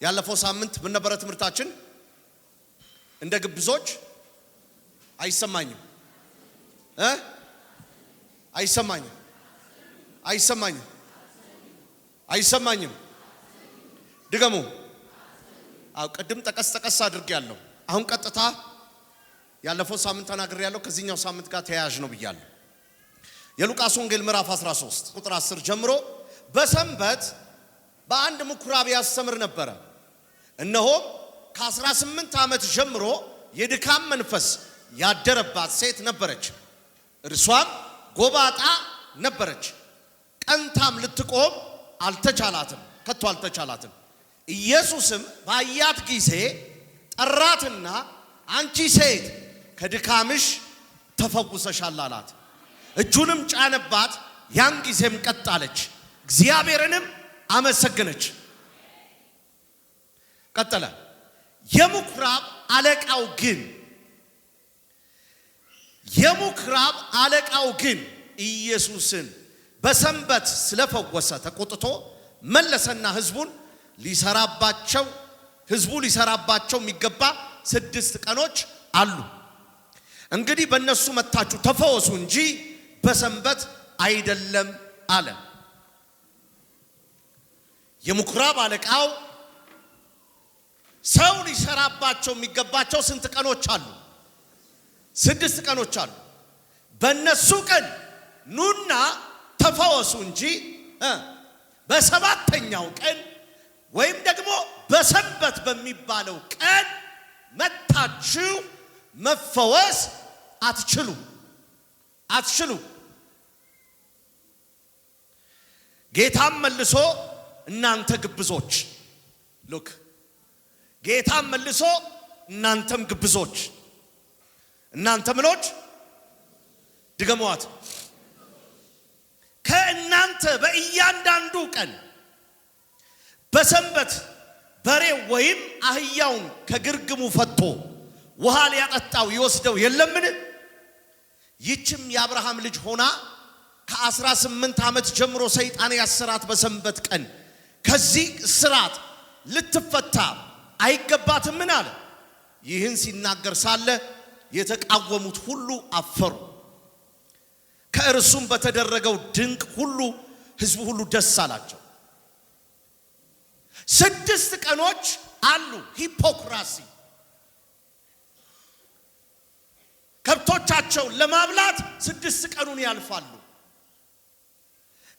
ያለፈው ሳምንት ምን ነበር ትምርታችን? እንደ ግብዞች አይሰማኝም አይሰማኝም ድገሙ። ቅድም ጠቀስ አድርጌያለሁ። አሁን ቀጥታ ያለፈው ሳምንት ተናግሬያለሁ። ከዚህኛው ሳምንት ጋር ተያያዥ ነው ብያለሁ። የሉቃስ ወንጌል ምዕራፍ 13 ቁጥር 10 ጀምሮ በሰንበት በአንድ ምኩራብ ያስተምር ነበር። እነሆም ከ18 ዓመት ጀምሮ የድካም መንፈስ ያደረባት ሴት ነበረች። እርሷም ጎባጣ ነበረች። ቀንታም ልትቆም ከቶ አልተቻላትም። ኢየሱስም ባያት ጊዜ ጠራትና አንቺ ሴት ከድካምሽ ተፈውሰሻል አላት። እጁንም ጫነባት። ያን ጊዜም ቀጥ አለች፣ እግዚአብሔርንም አመሰገነች። ቀጠለ። የምኩራብ አለቃው ግን ኢየሱስን በሰንበት ስለፈወሰ ተቆጥቶ መለሰና ህዝቡ ሊሰራባቸው የሚገባ 6 ቀኖች አሉ። እንግዲህ በእነሱ መታችሁ ተፈወሱ እንጂ በሰንበት አይደለም አለ። የምኩራብ አለቃው ሰው ሊሰራባቸው የሚገባቸው ስንት ቀኖች አሉ? 6 ቀኖች አሉ። በእነሱ ቀን ኑና ተፈወሱ እንጂ በሰባተኛው ቀን ወይም ደግሞ በሰንበት በሚባለው ቀን መታችሁ መፈወስ አትችሉ። ጌታም መልሶ እናንተ ግብዞች፣ ጌታም መልሶ እናንተም ግብዞች፣ እናንተ ምኖች ድገሟት፣ ከእናንተ በእያንዳንዱ ቀን በሰንበት በሬ ወይም አህያውን ከግርግሙ ፈቶ ውሃ ሊያጠጣው ይወስደው የለምን? ይህችም የአብርሃም ልጅ ሆና ከ18 ዓመት ጀምሮ ሰይጣን ያሰራት በሰንበት ቀን ከዚህ እስራት ልትፈታ አይገባትምን አለ። ይህን ሲናገር ሳለ የተቃወሙት ሁሉ አፈሩ። ከእርሱም በተደረገው ድንቅ ሁሉ ሕዝቡ ሁሉ ደስ አላቸው። 6 ቀኖች አሉ። ሂፖክራሲ ከብቶቻቸውን ለማብላት 6 ቀኑን ያልፋሉ።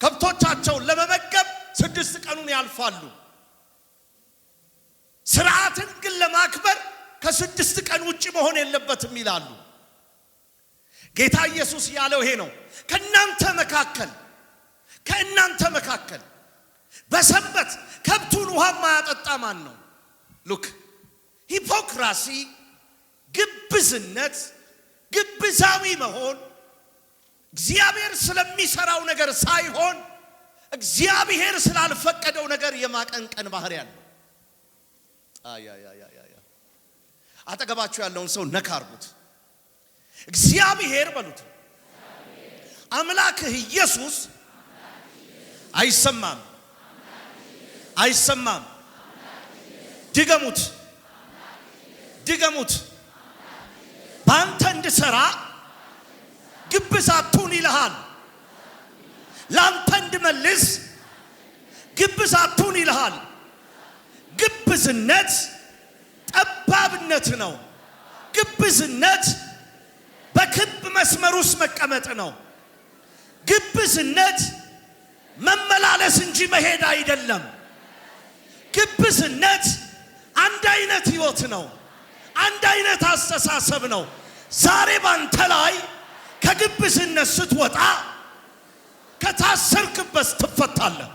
ከብቶቻቸውን ለመመገብ 6 ቀኑን ያልፋሉ። ስርዓትን ግን ለማክበር ከ6 ቀን ውጪ መሆን የለበትም ይላሉ። ጌታ ኢየሱስ ያለው ይሄ ነው። ከእናንተ መካከል በሰንበት ከብቱን ውሃ ማያጠጣ ማን ነው? ሂፖክራሲ፣ ግብዝነት፣ ግብዛዊ መሆን እግዚአብሔር ስለሚሰራው ነገር ሳይሆን እግዚአብሔር ስላልፈቀደው ነገር የማቀንቀን ባህሪ ያለው። አጠገባችሁ ያለውን ሰው ነካ አርጉት። እግዚአብሔር በሉት። አምላክህ ኢየሱስ አይሰማም። ድገሙት። ባንተ እንድሰራ ግብዝ አትሁን ይልሃል። ላንተ እንድመልስ ግብዝ አትሁን ይልሃል። ግብዝነት ጠባብነት ነው። ግብዝነት በክብ መስመር ውስጥ መቀመጥ ነው። ግብዝነት መመላለስ እንጂ መሄድ አይደለም። ግብዝነት አንድ አይነት ህይወት ነው። አንድ አይነት አስተሳሰብ ነው። ዛሬ ባንተ ላይ ከግብዝነት ስትወጣ ከታሰርክበት ትፈታለህ።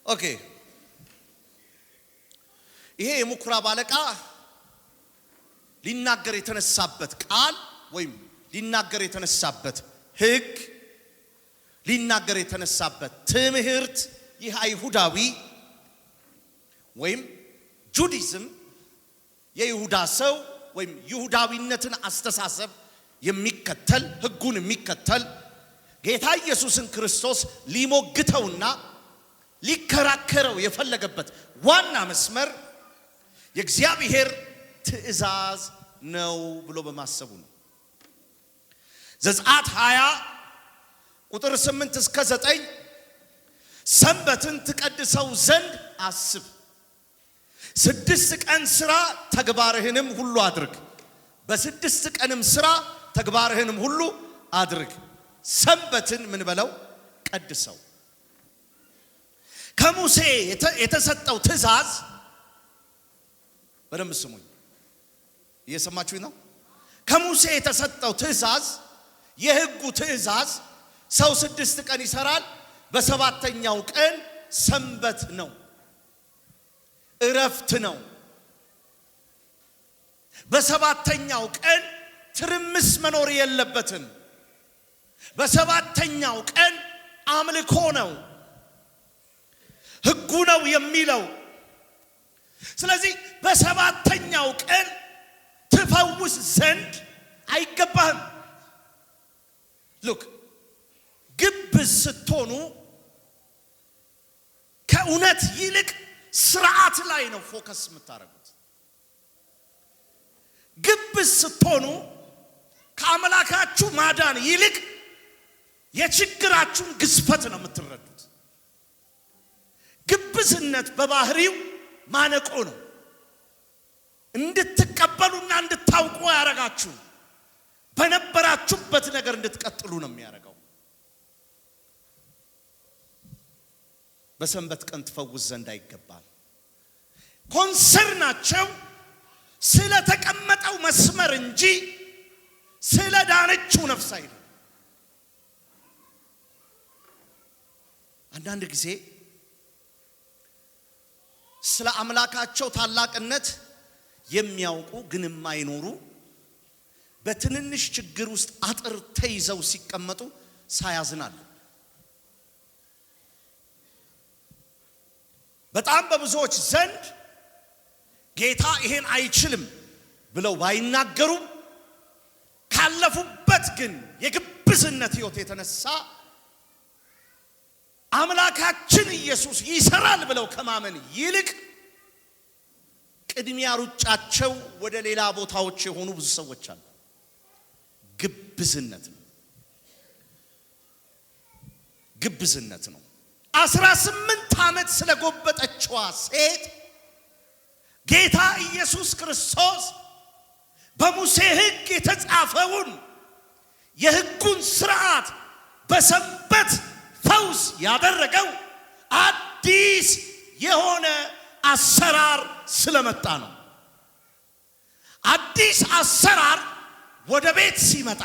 ኦኬ። ይሄ የምኩራብ አለቃ ሊናገር የተነሳበት ቃል ወይም ሊናገር የተነሳበት ሕግ ሊናገር የተነሳበት ትምህርት ይህ አይሁዳዊ ወይም ጁዲዝም የይሁዳ ሰው ወይም ይሁዳዊነትን አስተሳሰብ የሚከተል ሕጉን የሚከተል ጌታ ኢየሱስን ክርስቶስ ሊሞግተውና ሊከራከረው የፈለገበት ዋና መስመር የእግዚአብሔር ትእዛዝ ነው ብሎ በማሰቡ ነው። ዘጸአት 20 ቁጥር 8 እስከ 9 ሰንበትን ትቀድሰው ዘንድ አስብ፣ 6 ቀን ሥራ ተግባርህንም ሁሉ አድርግ፣ በ6 ቀንም ሥራ ተግባርህንም ሁሉ አድርግ፣ ሰንበትን ምን በለው ቀድሰው። ከሙሴ የተሰጠው ትእዛዝ በደንብ ስሙኝ፣ እየሰማችሁኝ ነው? ከሙሴ የተሰጠው ትእዛዝ የሕጉ ትእዛዝ ሰው 6 ቀን ይሰራል፣ በሰባተኛው ቀን ሰንበት ነው፣ እረፍት ነው። በሰባተኛው ቀን ትርምስ መኖር የለበትም። በሰባተኛው ቀን አምልኮ ነው፣ ሕጉ ነው የሚለው። ስለዚህ በሰባተኛው ቀን ትፈውስ ዘንድ አይገባህም። ሉክ ግብዝ ስትሆኑ ከእውነት ይልቅ ስርዓት ላይ ነው ፎከስ የምታደርጉት። ግብዝ ስትሆኑ ከአምላካችሁ ማዳን ይልቅ የችግራችሁን ግዝፈት ነው የምትረዱት። ግብዝነት በባህሪው ማነቆ ነው። እንድትቀበሉና እንድታውቁ ያረጋችሁ፣ በነበራችሁበት ነገር እንድትቀጥሉ ነው የሚያረጋው። በሰንበት ቀን ትፈውስ ዘንድ አይገባም። ኮንሰርናቸው ስለ ተቀመጠው መስመር እንጂ ስለ ዳነችው ነፍስ አይደለም። አንዳንድ ጊዜ ስለ አምላካቸው ታላቅነት የሚያውቁ ግን የማይኖሩ በትንንሽ ችግር ውስጥ አጥር ተይዘው ሲቀመጡ ሳያዝናሉ። በጣም በብዙዎች ዘንድ ጌታ ይሄን አይችልም ብለው ባይናገሩም ካለፉበት ግን የግብዝነት ሕይወት የተነሳ አምላካችን ኢየሱስ ይሰራል ብለው ከማመን ይልቅ ቅድሚያ ሩጫቸው ወደ ሌላ ቦታዎች የሆኑ ብዙ ሰዎች አሉ። ግብዝነት ነው። ግብዝነት ነው። 18 ዓመት ስለጎበጠችዋ ሴት ጌታ ኢየሱስ ክርስቶስ በሙሴ ሕግ የተጻፈውን የሕጉን ሥርዓት በሰንበት ፈውስ ያደረገው አዲስ የሆነ አሰራር ስለመጣ ነው። አዲስ አሰራር ወደ ቤት ሲመጣ፣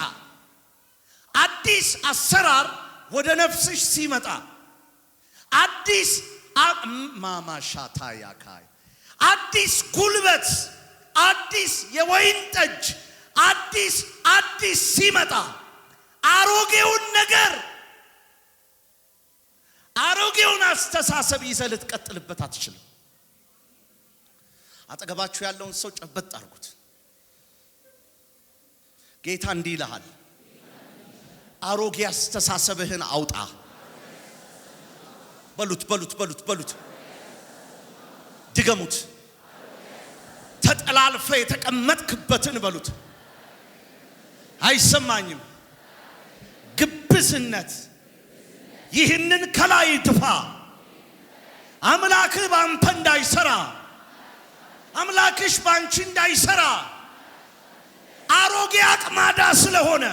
አዲስ አሰራር ወደ ነፍስሽ ሲመጣ፣ አዲስ ማማሻታ ያካይ አዲስ ጉልበት፣ አዲስ የወይን ጠጅ፣ አዲስ ሲመጣ አሮጌውን ነገር አሮጌውን አስተሳሰብ ይዘህ ልትቀጥልበት አትችልም። አጠገባችሁ ያለውን ሰው ጨበጥ አድርጉት። ጌታ እንዲህ ይልሃል፣ አሮጌ አስተሳሰብህን አውጣ። በሉት ድገሙት። ተጠላልፈ የተቀመጥክበትን በሉት። አይሰማኝም። ግብዝነት ይህንን ከላይ ድፋ። አምላክህ ባንተ እንዳይሰራ፣ አምላክሽ ባንቺ እንዳይሰራ አሮጌ አቅማዳ ስለሆነ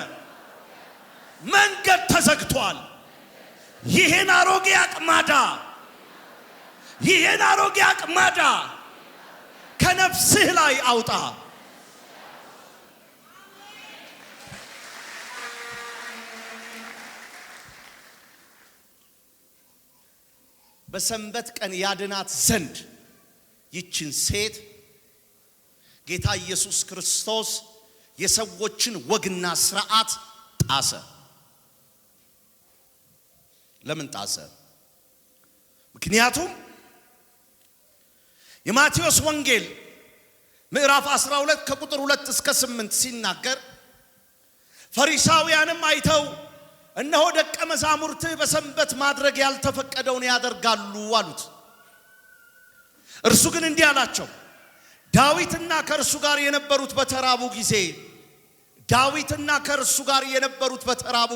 መንገድ ተዘግቷል። ይሄን አሮጌ አቅማዳ ከነፍስህ ላይ አውጣ። በሰንበት ቀን ያድናት ዘንድ ይችን ሴት ጌታ ኢየሱስ ክርስቶስ የሰዎችን ወግና ስርዓት ጣሰ። ለምን ጣሰ? ምክንያቱም የማቴዎስ ወንጌል ምዕራፍ 12 ከቁጥር 2 እስከ 8 ሲናገር ፈሪሳውያንም አይተው እነሆ ደቀ መዛሙርትህ በሰንበት ማድረግ ያልተፈቀደውን ያደርጋሉ አሉት። እርሱ ግን እንዲህ አላቸው፣ ዳዊትና ከእርሱ ጋር የነበሩት በተራቡ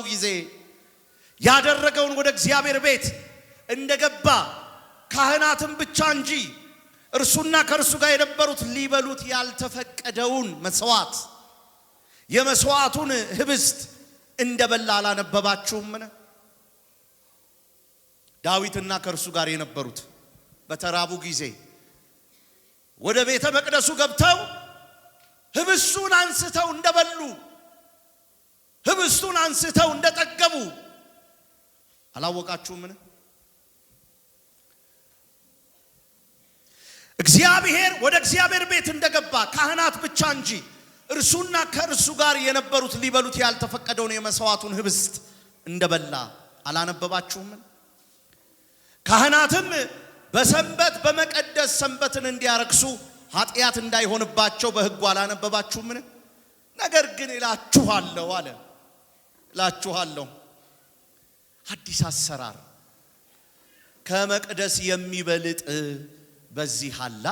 ጊዜ ያደረገውን ወደ እግዚአብሔር ቤት እንደገባ ካህናትም ብቻ እንጂ እርሱና ከእርሱ ጋር የነበሩት ሊበሉት ያልተፈቀደውን መስዋዕት የመስዋዕቱን ህብስት እንደበላ አላነበባችሁምን? ዳዊትና ከእርሱ ጋር የነበሩት በተራቡ ጊዜ ወደ ቤተ መቅደሱ ገብተው ህብስቱን አንስተው እንደበሉ ህብስቱን አንስተው እንደጠገቡ አላወቃችሁምን? ወደ እግዚአብሔር ቤት እንደገባ ካህናት ብቻ እንጂ እርሱና ከእርሱ ጋር የነበሩት ሊበሉት ያልተፈቀደውን የመስዋዕቱን ህብስት እንደበላ አላነበባችሁምን? ካህናትም በሰንበት በመቀደስ ሰንበትን እንዲያረክሱ ኃጢአት እንዳይሆንባቸው በሕጉ አላነበባችሁምን? ነገር ግን እላችኋለሁ አዲስ አሰራር ከመቅደስ የሚበልጥ በዚህ አለ።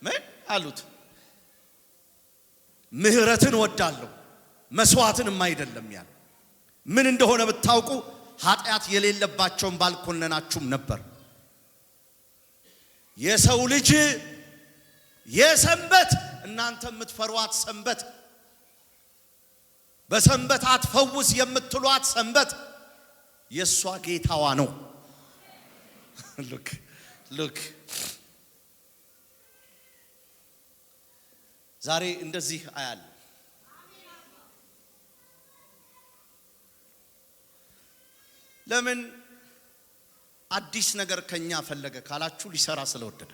ምን አሉት? ምህረትን ወዳለሁ መስዋዕትንም አይደለም ያለ። ምን እንደሆነ ብታውቁ ኃጢአት የሌለባቸውን ባልኮነናችሁም ነበር። የሰው ልጅ የሰንበት እናንተ የምትፈሯት ሰንበት በሰንበት አትፈውስ የምትሏት ሰንበት የሷ ጌታዋ ነው። ሉክ ዛሬ እንደዚህ አያል። ለምን አዲስ ነገር ከኛ ፈለገ ካላችሁ ሊሰራ ስለወደደ።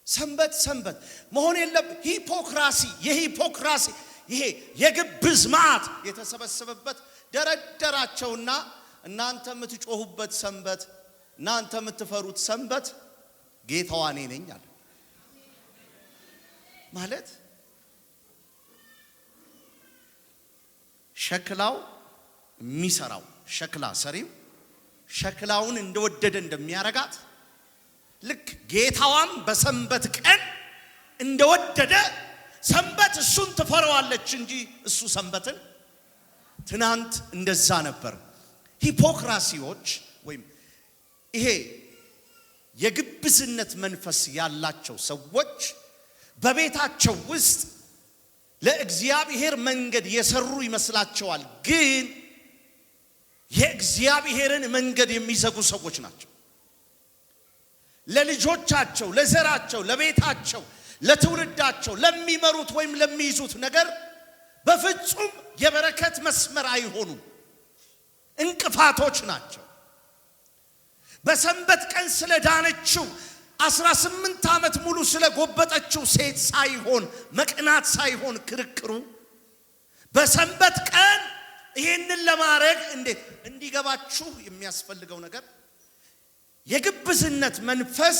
ሰንበት መሆን የለም። ሂፖክራሲ ይሄ የግብዝ ማዕት የተሰበሰበበት ደረደራቸውና እናንተ የምትጮሁበት ሰንበት እናንተ የምትፈሩት ሰንበት ጌታዋ እኔ ነኝ አለ። ማለት ሸክላው የሚሰራው ሸክላ ሰሪው ሸክላውን እንደወደደ እንደሚያረጋት ልክ ጌታዋም በሰንበት ቀን እንደወደደ ሰንበት እሱን ትፈራዋለች እንጂ እሱ ሰንበትን ትናንት እንደዛ ነበር። ሂፖክራሲዎች ወይም ይሄ የግብዝነት መንፈስ ያላቸው ሰዎች በቤታቸው ውስጥ ለእግዚአብሔር መንገድ የሰሩ ይመስላቸዋል፣ ግን የእግዚአብሔርን መንገድ የሚዘጉ ሰዎች ናቸው። ለልጆቻቸው፣ ለዘራቸው፣ ለቤታቸው፣ ለትውልዳቸው ለሚመሩት ወይም ለሚይዙት ነገር በፍጹም የበረከት መስመር አይሆኑም፣ እንቅፋቶች ናቸው። በሰንበት ቀን ስለዳነችው 18 ዓመት ሙሉ ስለጎበጠችው ሴት ሳይሆን መቅናት ሳይሆን ክርክሩ በሰንበት ቀን ይሄንን ለማድረግ እንዴት እንዲገባችሁ የሚያስፈልገው ነገር የግብዝነት መንፈስ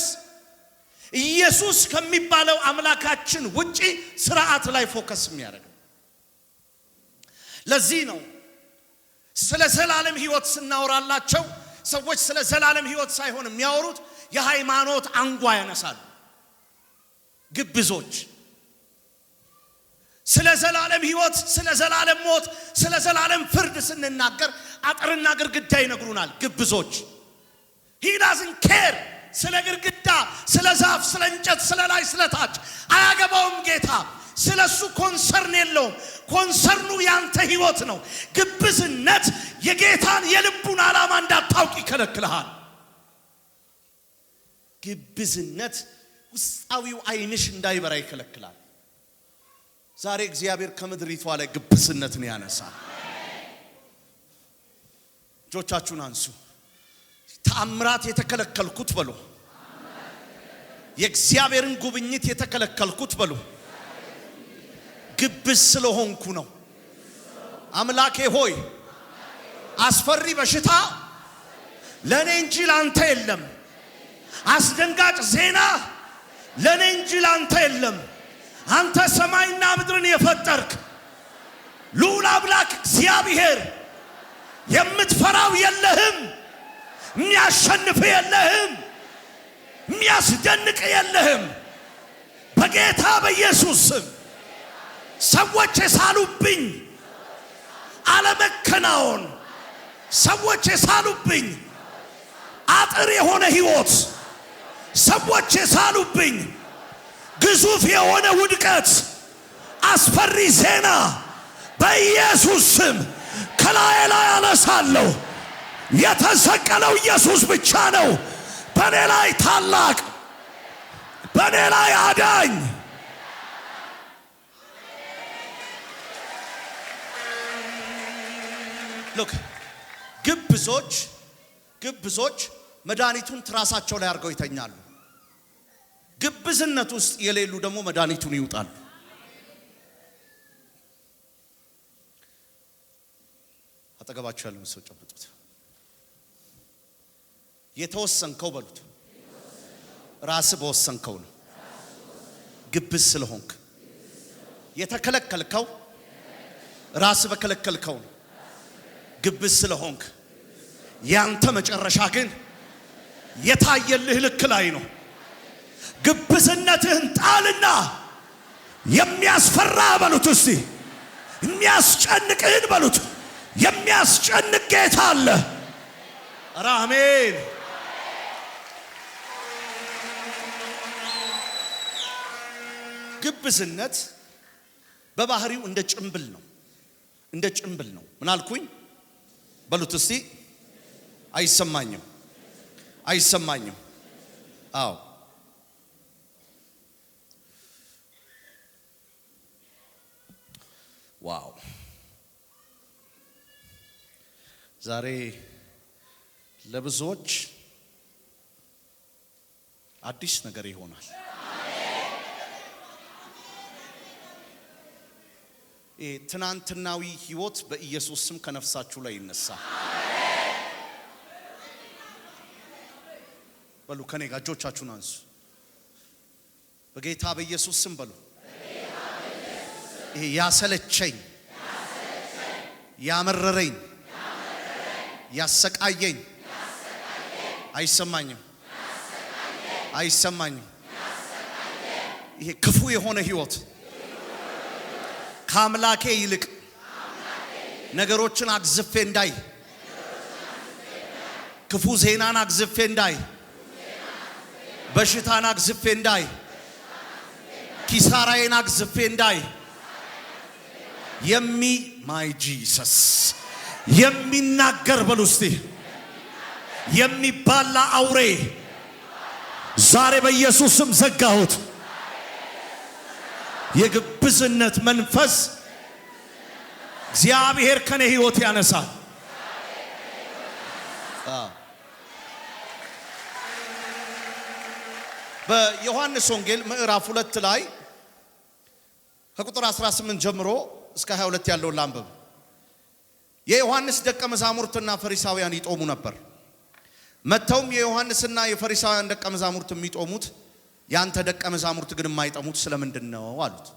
ኢየሱስ ከሚባለው አምላካችን ውጪ ስርዓት ላይ ፎከስ የሚያደርግ። ለዚህ ነው ስለ ዘላለም ሕይወት ስናወራላቸው ሰዎች ስለ ዘላለም ሕይወት ሳይሆን የሚያወሩት የሃይማኖት አንጓ ያነሳሉ። ግብዞች ስለ ዘላለም ሕይወት፣ ስለ ዘላለም ሞት፣ ስለ ዘላለም ፍርድ ስንናገር አጥርና ግድግዳ ይነግሩናል። ግብዞች he doesn't care ስለ ግድግዳ፣ ስለ ዛፍ፣ ስለ እንጨት፣ ስለ ላይ፣ ስለ ታች አያገባውም። ጌታ ስለሱ ኮንሰርን የለውም። ኮንሰርኑ ያንተ ሕይወት ነው። ግብዝነት የጌታን የልቡን ዓላማ እንዳታውቅ ይከለክልሃል። ግብዝነት ውስጣዊው አይንሽ እንዳይበራ ይከለክላል። ዛሬ እግዚአብሔር ከምድሪቷ ላይ ግብዝነትን ያነሳል። እጆቻችሁን አንሱ። ተአምራት የተከለከልኩት በሉ። የእግዚአብሔርን ጉብኝት የተከለከልኩት በሉ። ግብዝ ስለሆንኩ ነው። አምላኬ ሆይ አስፈሪ በሽታ ለኔ እንጂ ላንተ የለም። አስደንጋጭ ዜና ለኔ እንጂ ላንተ የለም። አንተ ሰማይና ምድርን የፈጠርክ ልዑል አምላክ እግዚአብሔር የምትፈራው የለህም፣ የሚያሸንፍ የለህም፣ የሚያስደንቅ የለህም። በጌታ በኢየሱስ ስም ሰዎች የሳሉብኝ አለመከናወን፣ ሰዎች የሳሉብኝ አጥር የሆነ ህይወት፣ ሰዎች የሳሉብኝ ግዙፍ የሆነ ውድቀት፣ አስፈሪ ዜና በኢየሱስ ስም ከላይ ላይ አነሳለሁ። የተሰቀለው ኢየሱስ ብቻ ነው በኔ ላይ ታላቅ፣ በኔ ላይ አዳኝ። ሉክ ግብዞች መድኃኒቱን ትራሳቸው ላይ አድርገው ይተኛሉ። ግብዝነት ውስጥ የሌሉ ደግሞ መድኃኒቱን ይውጣሉ። አጠገባችሁ ያለውን ሰው ጨብጡት። የተወሰንከው በሉት ራስ በወሰንከው ነው። ግብዝ ስለሆንክ የተከለከልከው ራስ በከለከልከው ነው። ግብዝ ስለሆንክ ያንተ መጨረሻ ግን የታየልህ ልክ ላይ ነው። ግብዝነትህን ጣልና የሚያስፈራ በሉት እስቲ የሚያስጨንቅህን በሉት። የሚያስጨንቅ ጌታ አለ። አሜን። ግብዝነት በባህሪው እንደ ጭምብል ነው። እንደ ጭምብል ነው። ምን አልኩኝ በሉት እስቲ። አይሰማኝም፣ አይሰማኝም። አዎ ዋው! ዛሬ ለብዙዎች አዲስ ነገር ይሆናል። ትናንትናዊ ህይወት በኢየሱስ ስም ከነፍሳችሁ ላይ ይነሳ። በሉ ከኔ ጋር እጆቻችሁን አንሱ። በጌታ በኢየሱስ ስም በሉ። ይሄ ያሰለቸኝ፣ ያመረረኝ፣ ያሰቃየኝ አይሰማኝም፣ አይሰማኝም። ይሄ ክፉ የሆነ ህይወት ከአምላኬ ይልቅ ነገሮችን አግዝፌ እንዳይ፣ ክፉ ዜናን አግዝፌ እንዳይ፣ በሽታን አግዝፌ እንዳይ፣ ኪሳራዬን አግዝፌ እንዳይ ማይ ጂሰስ የሚናገር በሉስቲ የሚባላ አውሬ ዛሬ በኢየሱስ ስም ዘጋሁት። የግብዝነት መንፈስ እግዚአብሔር ከኔ ህይወት ያነሳል። በዮሐንስ ወንጌል ምዕራፍ 2 ላይ ከቁጥር 18 ጀምሮ እስከ 22 ያለውን ላንብብ። የዮሐንስ ደቀ መዛሙርትና ፈሪሳውያን ይጦሙ ነበር። መተውም የዮሐንስና የፈሪሳውያን ደቀ መዛሙርት የሚጦሙት ያንተ ደቀ መዛሙርት ግን የማይጠሙት ስለምንድን ነው አሉት።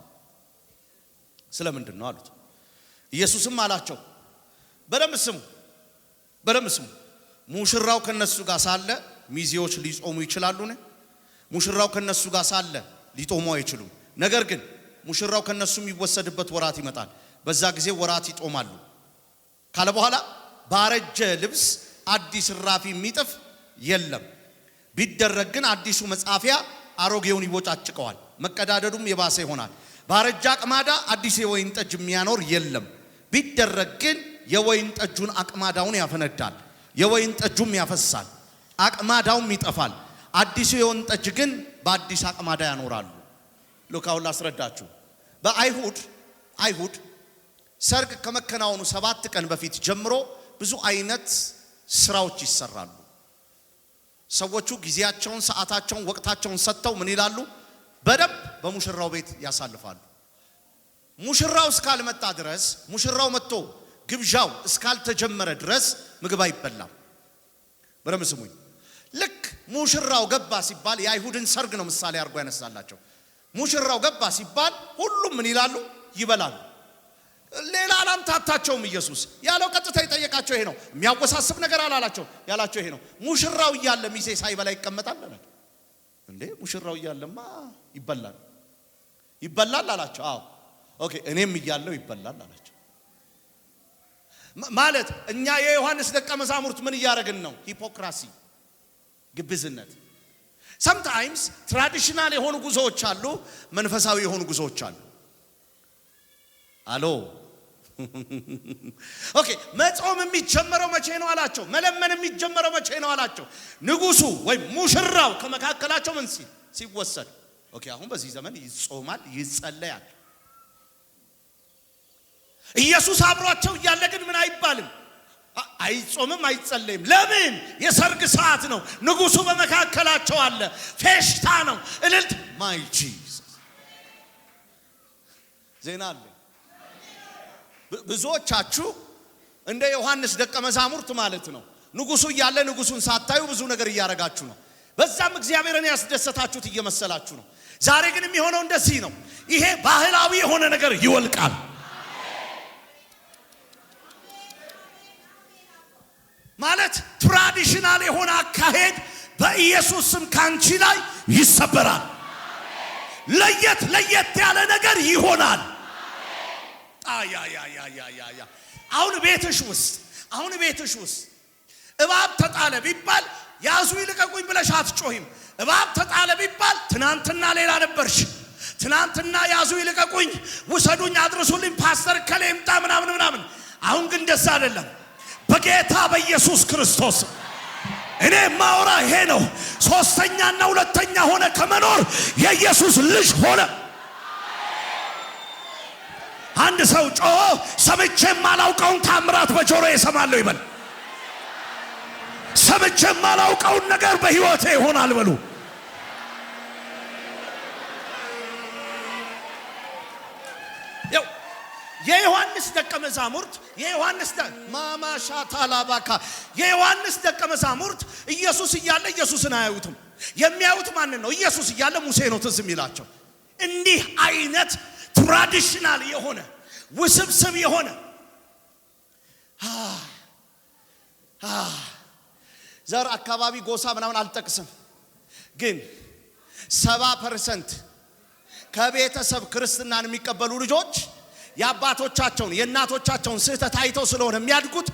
ስለምንድን ነው አሉት። ኢየሱስም አላቸው በደንብ ስሙ። ሙሽራው ከነሱ ጋር ሳለ ሚዜዎች ሊጾሙ ይችላሉን? ሙሽራው ከነሱ ጋር ሳለ ሊጦሙ አይችሉም። ነገር ግን ሙሽራው ከነሱ የሚወሰድበት ወራት ይመጣል፣ በዛ ጊዜ ወራት ይጦማሉ ካለ በኋላ ባረጀ ልብስ አዲስ ራፊ የሚጥፍ የለም። ቢደረግ ግን አዲሱ መጻፊያ አሮጌውን ይቦጫጭቀዋል፣ መቀዳደዱም የባሰ ይሆናል። ባረጀ አቅማዳ አዲስ የወይን ጠጅ የሚያኖር የለም። ቢደረግ ግን የወይን ጠጁን አቅማዳውን ያፈነዳል፣ የወይን ጠጁም ያፈሳል፣ አቅማዳውም ይጠፋል። አዲሱ የወይን ጠጅ ግን በአዲስ አቅማዳ ያኖራሉ። ሉካውን ላስረዳችሁ። በአይሁድ ሰርግ ከመከናወኑ 7 ቀን በፊት ጀምሮ ብዙ አይነት ስራዎች ይሰራሉ። ሰዎቹ ጊዜያቸውን፣ ሰዓታቸውን፣ ወቅታቸውን ሰጥተው ምን ይላሉ? በደንብ በሙሽራው ቤት ያሳልፋሉ። ሙሽራው እስካልመጣ ድረስ፣ ሙሽራው መጥቶ ግብዣው እስካልተጀመረ ድረስ ምግብ አይበላም። በደንብ ስሙኝ። ልክ ሙሽራው ገባ ሲባል የአይሁድን ሰርግ ነው ምሳሌ አድርጎ ያነሳላቸው። ሙሽራው ገባ ሲባል ሁሉም ምን ይላሉ? ይበላሉ። ሌላ አላምታታቸውም። ኢየሱስ ያለው ቀጥታ የጠየቃቸው ይሄ ነው። የሚያወሳስብ ነገር አላላቸው። ያላቸው ይሄ ነው። ሙሽራው እያለ ሚዜ ሳይበላ ይቀመጣል አላቸው። እንዴ ሙሽራው እያለማ ይበላል አላቸው። አዎ ኦኬ፣ እኔም እያለው ይበላል አላቸው። ማለት እኛ የዮሐንስ ደቀ መዛሙርት ምን እያደረግን ነው? ሂፖክራሲ፣ ግብዝነት። sometimes ትራዲሽናል የሆኑ ጉዞዎች አሉ፣ መንፈሳዊ የሆኑ ጉዞዎች አሉ። አሎ ኦኬ፣ መጾም የሚጀመረው መቼ ነው አላቸው። መለመን የሚጀመረው መቼ ነው አላቸው። ንጉሱ ወይም ሙሽራው ከመካከላቸው ምን ሲወሰድ። ኦኬ፣ አሁን በዚህ ዘመን ይጾማል፣ ይጸለያል። ኢየሱስ አብሯቸው እያለ ግን ምን አይባልም? አይጾምም፣ አይጸለይም። ለምን? የሰርግ ሰዓት ነው። ንጉሱ በመካከላቸው አለ። ፌሽታ ነው፣ እልልት። ማይ ጂሰስ ዜና አለ። ብዙዎቻችሁ እንደ ዮሐንስ ደቀ መዛሙርት ማለት ነው። ንጉሱ እያለ ንጉሱን ሳታዩ ብዙ ነገር እያረጋችሁ ነው። በዛም እግዚአብሔርን ያስደሰታችሁት እየመሰላችሁ ነው። ዛሬ ግን የሚሆነው እንደዚህ ነው። ይሄ ባህላዊ የሆነ ነገር ይወልቃል። ማለት ትራዲሽናል የሆነ አካሄድ በኢየሱስ ስም ካንቺ ላይ ይሰበራል። ለየት ያለ ነገር ይሆናል። ያ አሁን ቤትሽ ውስጥ እባብ ተጣለ ቢባል ያዙ ይልቀቁኝ ብለሽ አትጮሂም። እባብ ተጣለ ቢባል ትናንትና ሌላ ነበርሽ። ትናንትና ያዙ ይልቀቁኝ፣ ውሰዱኝ፣ አድርሱልኝ፣ ፓስተር ከሌምጣ ምናምን። አሁን ግን ደስ አይደለም። በጌታ በኢየሱስ ክርስቶስ እኔ ማውራ ይሄ ነው። ሶስተኛና ሁለተኛ ሆነ ከመኖር የኢየሱስ ልጅ ሆነ። አንድ ሰው ጮሆ ሰምቼ ማላውቀውን ታምራት በጆሮ ይሰማለሁ ይበል። ሰምቼ ማላውቀውን ነገር በህይወቴ ይሆናል በሉ። የዮሐንስ ደቀ መዛሙርት የዮሐንስ ደቀ መዛሙርት ኢየሱስ እያለ ኢየሱስን አያዩትም። የሚያዩት ማንን ነው? ኢየሱስ እያለ ሙሴ ነው ትዝ የሚላቸው። እንዲህ አይነት ትራዲሽናል የሆነ ውስብስብ የሆነ ዘር አካባቢ ጎሳ ምናምን አልጠቅስም፣ ግን 70% ከቤተሰብ ክርስትናን የሚቀበሉ ልጆች የአባቶቻቸውን የእናቶቻቸውን ስህተት አይተው ስለሆነ የሚያድጉት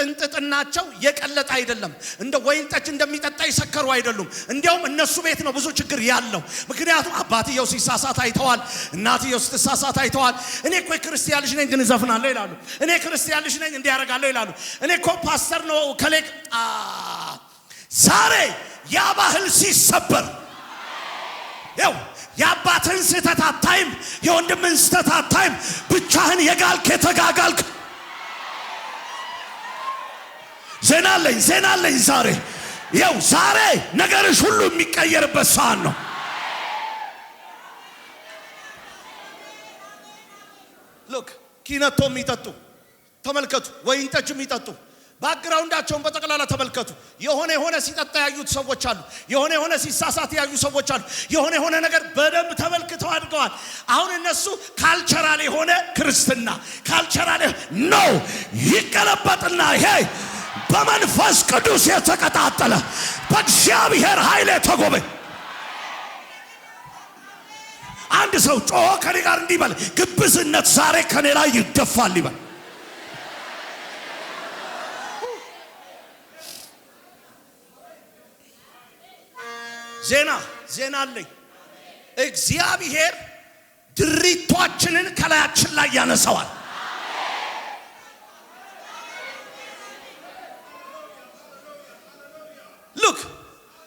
እንጥጥናቸው የቀለጠ አይደለም። እንደ ወይን ጠጅ እንደሚጠጣ ይሰከሩ አይደሉም። እንዲያውም እነሱ ቤት ነው ብዙ ችግር ያለው። ምክንያቱም አባትየው ሲሳሳት አይተዋል፣ እናትየው ስትሳሳት አይተዋል። እኔ እኮ ክርስቲያን ልጅ ነኝ ግን እዘፍናለሁ ይላሉ። እኔ ክርስቲያን ልጅ ነኝ እንዲህ ያደርጋለሁ ይላሉ። እኔ እኮ ፓስተር ነው ከሌክ ዛሬ ያ ባህል ሲሰበር ያው የአባትን ስህተት አታይም፣ የወንድምን ስህተት አታይም። ብቻህን የጋልክ የተጋጋልክ ዜና አለኝ ዛሬ። ያው ዛሬ ነገርሽ ሁሉ የሚቀየርበት ሰዓት ነው። ሉክ ኪነቶ የሚጠጡ ተመልከቱ፣ ወይን ጠጅ የሚጠጡ ባክግራውንዳቸውን በጠቅላላ ተመልከቱ። የሆነ ሲጠጣ ያዩት ሰዎች አሉ። የሆነ ሲሳሳት ያዩ ሰዎች አሉ። የሆነ ነገር በደንብ ተመልክተው አድገዋል። አሁን እነሱ ካልቸራል የሆነ ክርስትና ካልቸራል ነው ይቀለበጥና ይሄ በመንፈስ ቅዱስ የተቀጣጠለ በእግዚአብሔር ኃይል የተጎበኘ አንድ ሰው ጮሆ ከኔ ጋር እንዲበል ግብዝነት ዛሬ ከኔ ላይ ይደፋል ይበል። ዜና አለኝ። እግዚአብሔር ድሪቷችንን ከላያችን ላይ ያነሳዋል። ሉክ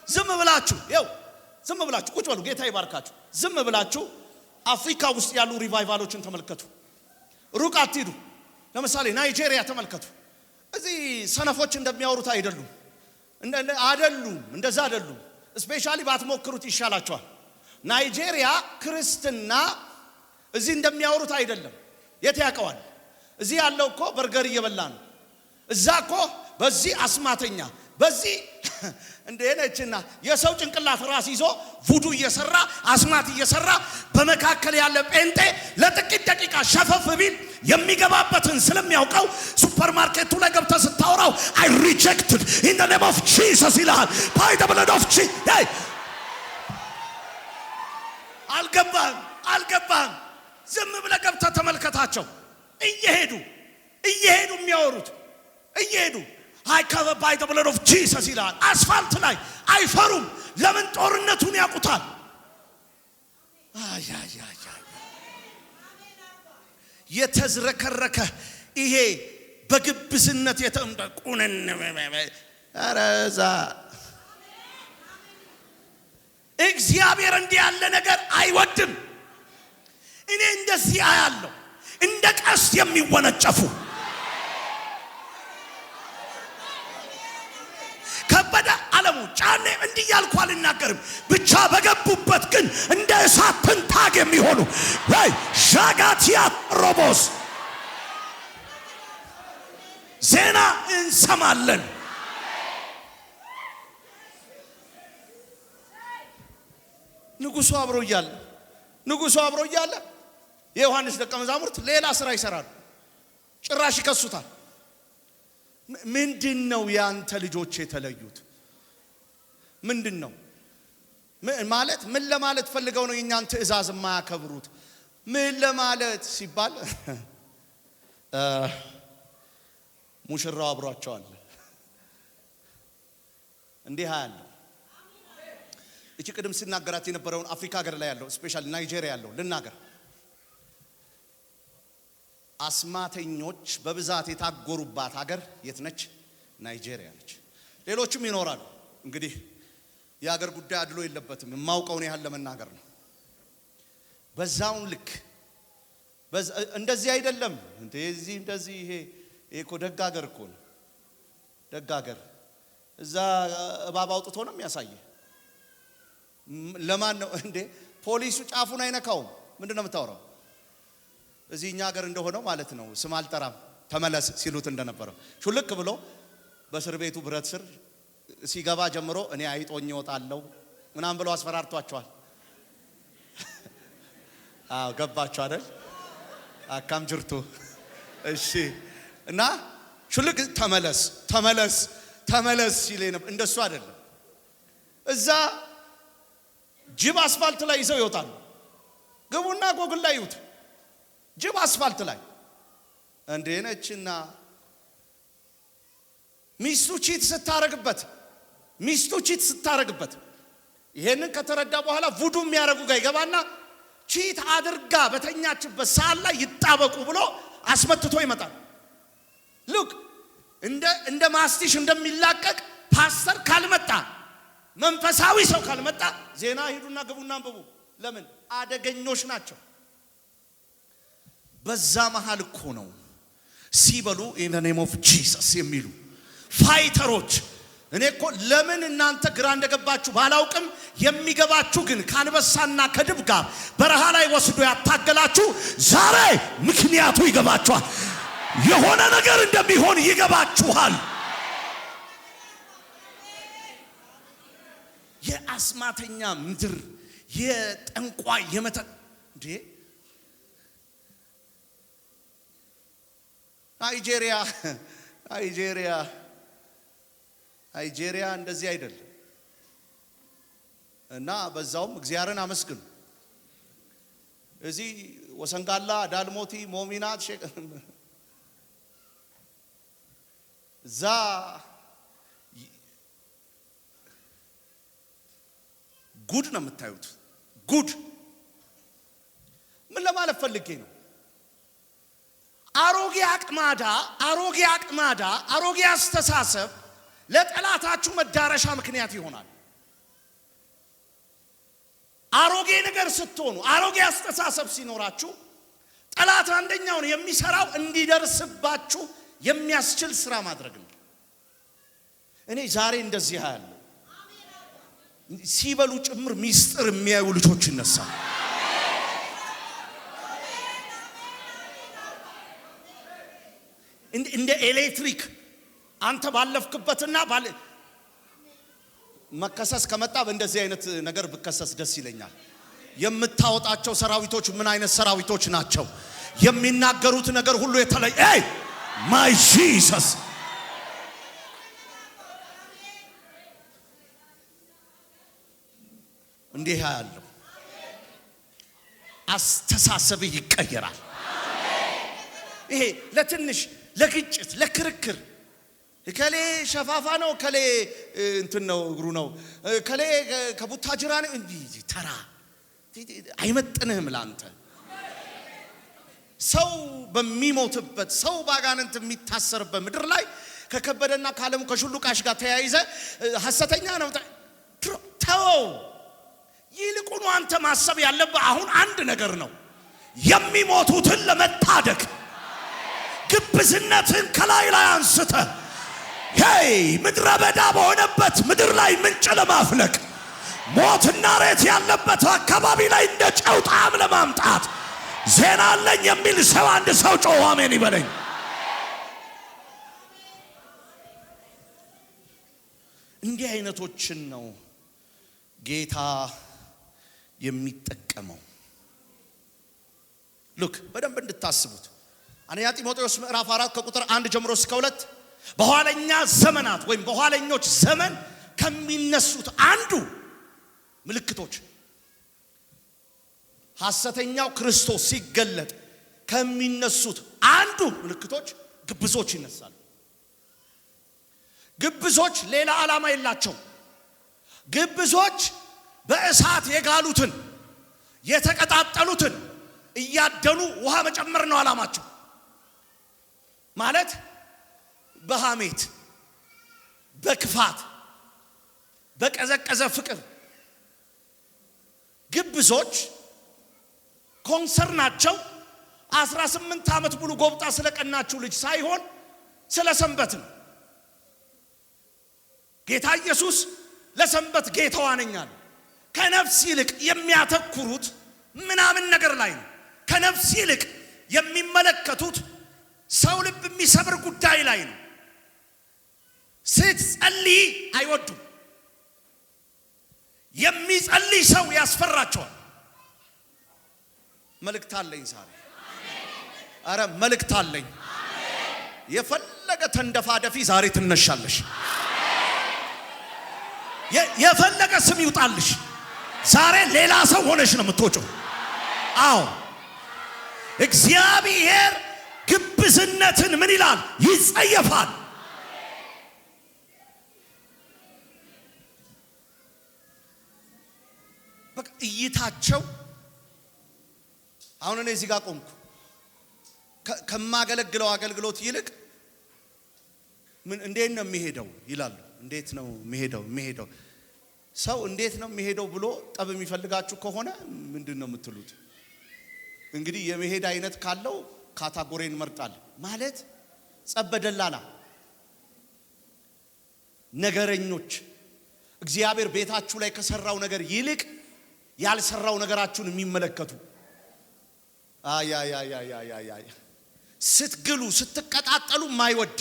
ዝም ብላችሁ ቁጭ በሉ። ጌታ ይባርካችሁ። ዝም ብላችሁ አፍሪካ ውስጥ ያሉ ሪቫይቫሎችን ተመልከቱ። ሩቅ አትሂዱ። ለምሳሌ ናይጄሪያ ተመልከቱ። እዚህ ሰነፎች እንደሚያወሩት አይደሉም። እንደዛ አይደሉም። ስፔሻሊ ባትሞክሩት ይሻላችኋል። ናይጄሪያ ክርስትና እዚህ እንደሚያወሩት አይደለም። የት ያውቀዋል? እዚህ ያለው እኮ በርገር እየበላ ነው። እዛ እኮ በዚህ አስማተኛ፣ በዚህ እንደ ነችና የሰው ጭንቅላት ራስ ይዞ ቡዱ እየሰራ አስማት እየሰራ በመካከል ያለ ጴንጤ ለጥቂት ደቂቃ ሸፈፍ ቢል የሚገባበትን ስለሚያውቀው ሱፐርማርኬቱ ላይ ገብተህ ስታወራው I rejected in the name of Jesus ይላል by the blood of Jesus አልገባም ዝም ብለህ ገብተህ ተመልከታቸው እየሄዱ የሚያወሩት እየሄዱ I cover by the blood of Jesus ይላል አስፋልት ላይ አይፈሩም ለምን ጦርነቱን ያውቁታል የተዝረከረከ ይሄ በግብዝነት የተምጠቁነን አረዛ እግዚአብሔር እንዲህ ያለ ነገር አይወድም እኔ እንደዚህ አያለሁ እንደ ቀስት የሚወነጨፉ ከበደ ዓለሙ ጫኔ እንዲህ ያልኩ አልናገርም ብቻ በገቡበት ግን እንደ እሳት ትንታግ የሚሆኑ ወይ ዣጋቲያ ሮቦስ ዜና እንሰማለን ንጉሱ አብሮ እያለ የዮሐንስ ደቀ መዛሙርት ሌላ ስራ ይሰራሉ ጭራሽ ይከሱታል ምንድነው ያንተ ልጆች የተለዩት ምንድነው ማለት ምን ለማለት ፈልገው ነው የኛን ትእዛዝ የማያከብሩት ምን ለማለት ሲባል ሙሽራው አብሯቸው አለ እንዲህ ያለው እቺ ቅድም ሲናገራት የነበረውን አፍሪካ ሀገር ላይ ያለው ስፔሻሊ ናይጄሪያ ያለው ልናገር አስማተኞች በብዛት የታጎሩባት ሀገር የት ነች ናይጄሪያ ነች ሌሎችም ይኖራሉ እንግዲህ የሀገር ጉዳይ አድሎ የለበትም የማውቀውን ያህል ለመናገር ነው በዛውን ልክ እንደዚህ አይደለም እንደዚህ ይሄ እኮ ደግ ሀገር እኮ ነው ደግ ሀገር እዛ እባብ አውጥቶ ነው የሚያሳየ ለማን ነው እንዴ ፖሊሱ ጫፉን አይነካውም ምንድነው የምታወራው እዚህኛ ሀገር እንደሆነው ማለት ነው ስም አልጠራም ተመለስ ሲሉት እንደነበረው ሹልክ ብሎ በእስር ቤቱ ብረት ስር ሲገባ ጀምሮ እኔ አይጦኝ እወጣለሁ ምናምን ብሎ አስፈራርቷቸዋል ገባችሁ አይደል አካም ጅርቱ እሺ እና ሹልክ ተመለስ ሲለኝ እንደሱ አይደለም እዛ ጅብ አስፋልት ላይ ይዘው ይወጣሉ ግቡና ጎግል ላይ ይውት ጅብ አስፋልት ላይ እንዴ ነችና ሚስቱ ቺት ስታረግበት ይሄንን ከተረዳ በኋላ ቡዱ የሚያረጉ ጋር ይገባና ቺት አድርጋ በተኛችበት ሰዓት ላይ ይጣበቁ ብሎ አስመትቶ ይመጣል ሉክ እንደ ማስቲሽ እንደሚላቀቅ ፓስተር ካልመጣ መንፈሳዊ ሰው ካልመጣ ዜና ሄዱና ግቡና አንብቡ ለምን አደገኞች ናቸው በዛ መሃል እኮ ነው ሲበሉ in the name of Jesus የሚሉ ፋይተሮች እኔ እኮ ለምን እናንተ ግራ እንደገባችሁ ባላውቅም የሚገባችሁ ግን ካንበሳና ከድብ ጋር በረሃ ላይ ወስዶ ያታገላችሁ ዛሬ ምክንያቱ ይገባችኋል የሆነ ነገር እንደሚሆን ይገባችኋል የአስማተኛ ምድር የጠንቋይ የመተት እንዴ ናይጄሪያ እንደዚህ አይደለም እና በዛውም እግዚአብሔርን አመስግኑ እዚህ ወሰንጋላ ዳልሞቲ ሞሚናት ዛ ጉድ ነው የምታዩት ጉድ ምን ለማለት ፈልጌ ነው አሮጌ አቅማዳ አሮጌ አስተሳሰብ ለጠላታችሁ መዳረሻ ምክንያት ይሆናል አሮጌ ነገር ስትሆኑ አሮጌ አስተሳሰብ ሲኖራችሁ ጠላት አንደኛውን የሚሰራው እንዲደርስባችሁ የሚያስችል ስራ ማድረግ ነው እኔ ዛሬ እንደዚህ ያለው ሲበሉ ጭምር ሚስጥር የሚያዩ ልጆች ይነሳሉ እንደ ኤሌክትሪክ አንተ ባለፍክበትና መከሰስ ከመጣ በእንደዚህ አይነት ነገር ብከሰስ ደስ ይለኛል። የምታወጣቸው ሰራዊቶች ምን አይነት ሰራዊቶች ናቸው? የሚናገሩት ነገር ሁሉ የተለየ ማይ ጂሰስ እንዲህ ያለው አስተሳሰብህ ይቀየራል። ይሄ ለትንሽ ለግጭት ለክርክር ከሌ ሸፋፋ ነው ከሌ እንትን ነው እግሩ ነው ከሌ ከቡታጅራ ነው እንዲህ ተራ አይመጥንህም ላንተ። ሰው በሚሞትበት ሰው ባጋንንት የሚታሰርበት ምድር ላይ ከከበደና ካለም ከሹሉቃሽ ጋር ተያይዘ ሐሰተኛ ነው ተው። ይልቁኑ አንተ ማሰብ ያለብህ አሁን አንድ ነገር ነው፣ የሚሞቱትን ለመታደግ ግብዝነትን ከላይ ላይ አንስተ ምድረ በዳ በሆነበት ምድር ላይ ምንጭ ለማፍለቅ ሞትና ሬት ያለበት አካባቢ ላይ እንደ ጨው ጣዕም ለማምጣት ዜና አለኝ የሚል ሰው አንድ ሰው ጮህ አሜን ይበለኝ። እንዲህ አይነቶችን ነው ጌታ የሚጠቀመው። ሉክ በደንብ እንድታስቡት አንደኛ ጢሞቴዎስ ምዕራፍ 4 ከቁጥር 1 ጀምሮ እስከ 2 በኋለኛ ዘመናት ወይም በኋለኞች ዘመን ከሚነሱት አንዱ ምልክቶች ሐሰተኛው ክርስቶስ ሲገለጥ ከሚነሱት አንዱ ምልክቶች ግብዞች ይነሳሉ። ግብዞች ሌላ ዓላማ የላቸው። ግብዞች በእሳት የጋሉትን የተቀጣጠሉትን እያደኑ ውሃ መጨመር ነው ዓላማቸው። ማለት በሐሜት በክፋት በቀዘቀዘ ፍቅር ግብዞች ኮንሰርናቸው 18 ዓመት ሙሉ ጎብጣ ስለቀናችሁ ልጅ ሳይሆን ስለ ሰንበት ነው። ጌታ ኢየሱስ ለሰንበት ጌታዋ ነኝ አለ። ከነፍስ ይልቅ የሚያተኩሩት ምናምን ነገር ላይ ነው። ከነፍስ ይልቅ የሚመለከቱት ሰው ልብ የሚሰብር ጉዳይ ላይ ነው። ስትጸልይ አይወዱም። የሚጸልይ ሰው ያስፈራቸዋል። መልእክት አለኝ ዛሬ። አረ መልእክት አለኝ። የፈለገ ተንደፋደፊ ዛሬ ትነሻለሽ። የፈለገ ስም ይውጣልሽ ዛሬ ሌላ ሰው ሆነሽ ነው የምትወጪው። አዎ እግዚአብሔር ግብዝነትን ምን ይላል? ይጸየፋል። በቃ እይታቸው አሁን እኔ እዚህ ጋር ቆምኩ ከማገለግለው አገልግሎት ይልቅ ምን እንዴት ነው የሚሄደው ይላሉ። እንዴት ነው የሚሄደው ሰው እንዴት ነው የሚሄደው ብሎ ጠብ የሚፈልጋችሁ ከሆነ ምንድነው የምትሉት? እንግዲህ የመሄድ አይነት ካለው ካታጎሪን መርጣል ማለት ጸበደላላ ነገረኞች እግዚአብሔር ቤታችሁ ላይ ከሰራው ነገር ይልቅ ያልሰራው ነገራችሁን የሚመለከቱ ስትግሉ ስትቀጣጠሉ ማይወድ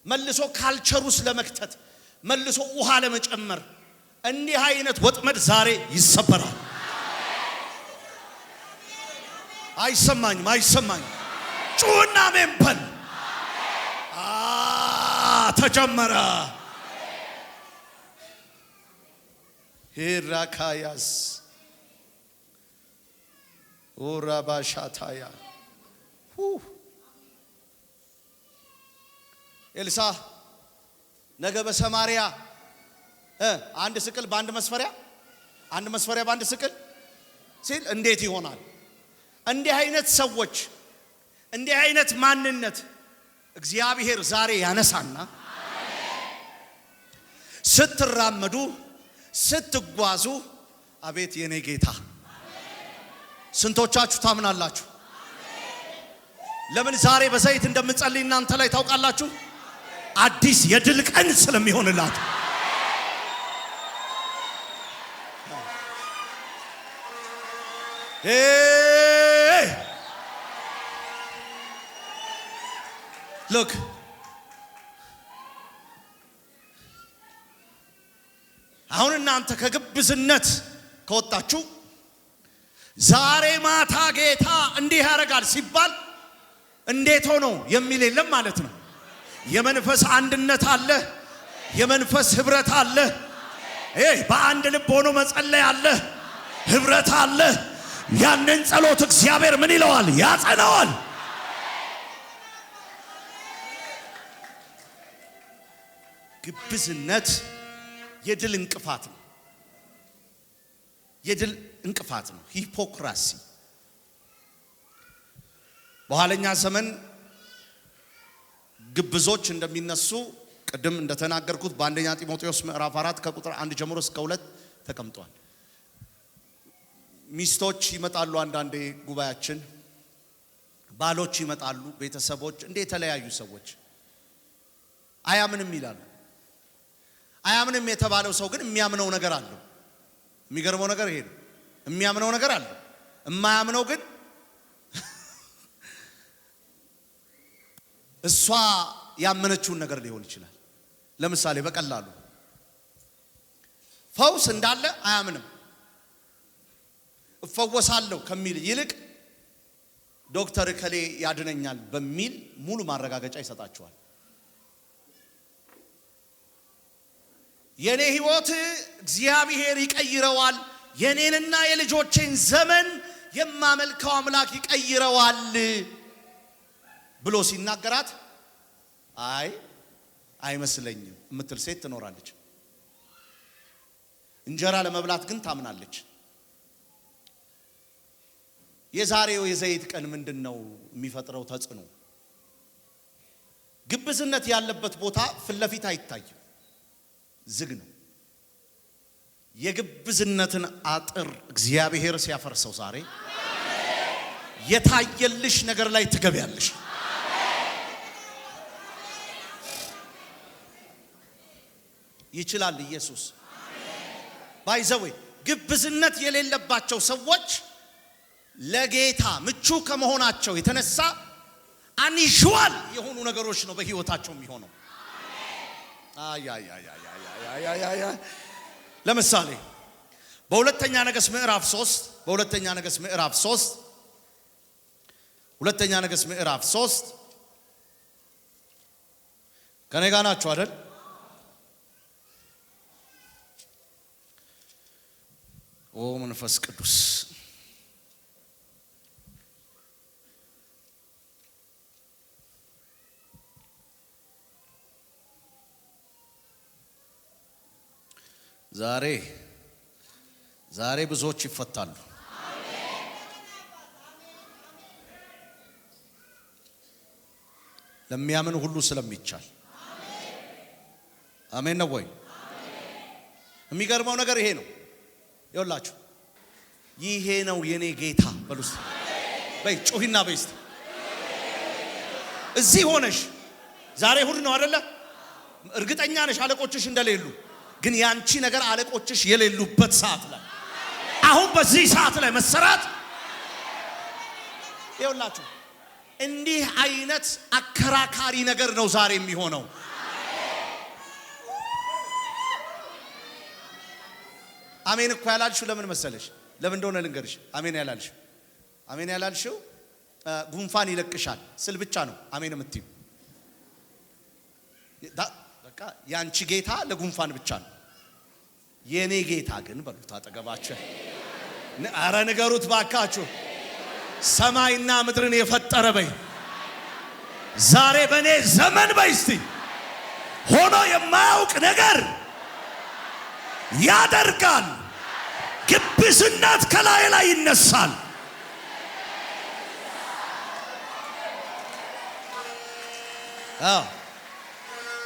መልሶ ካልቸሩስ ለመክተት መልሶ ውሃ ለመጨመር እንዲህ አይነት ወጥመድ ዛሬ ይሰበራል። አይሰማኝም ጩና መንፈል ተጀመረ። ሄራካያስ ኦራባሻታያ ኤልሳ ነገ በሰማሪያ አንድ ስቅል በአንድ መስፈሪያ አንድ መስፈሪያ በአንድ ስቅል ሲል እንዴት ይሆናል? እንዲህ አይነት ሰዎች እንዲህ አይነት ማንነት እግዚአብሔር ዛሬ ያነሳና ስትራመዱ ስትጓዙ አቤት የኔ ጌታ ስንቶቻችሁ ታምናላችሁ? ለምን ዛሬ በዘይት እንደምጸልይ እናንተ ላይ ታውቃላችሁ? አዲስ የድል ቀን ስለሚሆንላችሁ look አሁን እናንተ ከግብዝነት ከወጣችሁ ዛሬ ማታ ጌታ እንዲህ ያደርጋል ሲባል እንዴት ሆኖ የሚል የለም ማለት ነው። የመንፈስ አንድነት አለ፣ የመንፈስ ህብረት አለ፣ በአንድ ልብ ሆኖ መጸለይ አለ፣ ህብረት አለ። ያንን ጸሎት እግዚአብሔር ምን ይለዋል? ያጸናዋል። ግብዝነት የድል እንቅፋት ነው። የድል እንቅፋት ነው። ሂፖክራሲ በኋለኛ ዘመን ግብዞች እንደሚነሱ ቅድም እንደተናገርኩት በአንደኛ ጢሞቴዎስ ምዕራፍ 4 ከቁጥር 1 ጀምሮ እስከ 2 ተቀምጧል። ሚስቶች ይመጣሉ፣ አንዳንዴ ጉባኤያችን ባሎች ይመጣሉ፣ ቤተሰቦች እንደ የተለያዩ ሰዎች አያምንም ይላሉ። አያምንም የተባለው ሰው ግን የሚያምነው ነገር አለው። የሚገርመው ነገር ይሄ ነው። የሚያምነው ነገር አለው። የማያምነው ግን እሷ ያመነችውን ነገር ሊሆን ይችላል። ለምሳሌ በቀላሉ ፈውስ እንዳለ አያምንም። እፈወሳለሁ ከሚል ይልቅ ዶክተር ከሌ ያድነኛል በሚል ሙሉ ማረጋገጫ ይሰጣቸዋል። የኔ ህይወት እግዚአብሔር ይቀይረዋል፣ የኔንና የልጆቼን ዘመን የማመልከው አምላክ ይቀይረዋል ብሎ ሲናገራት አይመስለኝም የምትል ሴት ትኖራለች። እንጀራ ለመብላት ግን ታምናለች። የዛሬው የዘይት ቀን ምንድነው የሚፈጥረው ተጽዕኖ? ግብዝነት ያለበት ቦታ ፍለፊት አይታይም፣ ዝግ ነው። የግብዝነትን አጥር እግዚአብሔር ሲያፈርሰው ዛሬ የታየልሽ ነገር ላይ ትገቢያለሽ። ይችላል ኢየሱስ። ባይዘዌ ግብዝነት የሌለባቸው ሰዎች ለጌታ ምቹ ከመሆናቸው የተነሳ አንሹዋል የሆኑ ነገሮች ነው በህይወታቸው የሚሆነው። ለምሳሌ በሁለተኛ ነገሥት ምዕራፍ 3 ከኔ ጋር ናችሁ አይደል? ኦ መንፈስ ቅዱስ ዛሬ ብዙዎች ይፈታሉ። ለሚያምን ሁሉ ስለሚቻል አሜን ነው ወይ? የሚገርመው ነገር ይሄ ነው። ይኸውላችሁ ይሄ ነው የኔ ጌታ በሉስ። በይ ጮሂና በይስ። እዚህ ሆነሽ ዛሬ እሑድ ነው አይደለ? እርግጠኛ ነሽ አለቆችሽ እንደሌሉ፣ ግን ያንቺ ነገር አለቆችሽ የሌሉበት ሰዓት ላይ አሁን በዚህ ሰዓት ላይ መሰራት። ይኸውላችሁ እንዲህ አይነት አከራካሪ ነገር ነው ዛሬ የሚሆነው። አሜን እኮ ያላልሽው ለምን መሰለሽ? ለምን እንደሆነ ልንገርሽ። አሜን ያላልሽው ጉንፋን ይለቅሻል ስል ብቻ ነው አሜን የምትይው። በቃ ያንቺ ጌታ ለጉንፋን ብቻ ነው። የኔ ጌታ ግን በሉት አጠገባችሁ፣ አረ ንገሩት ባካችሁ፣ ሰማይና ምድርን የፈጠረ በይ ዛሬ በኔ ዘመን በይ እስቲ ሆኖ የማያውቅ ነገር ያደርጋል። ግብዝነት ከላይ ላይ ይነሳል።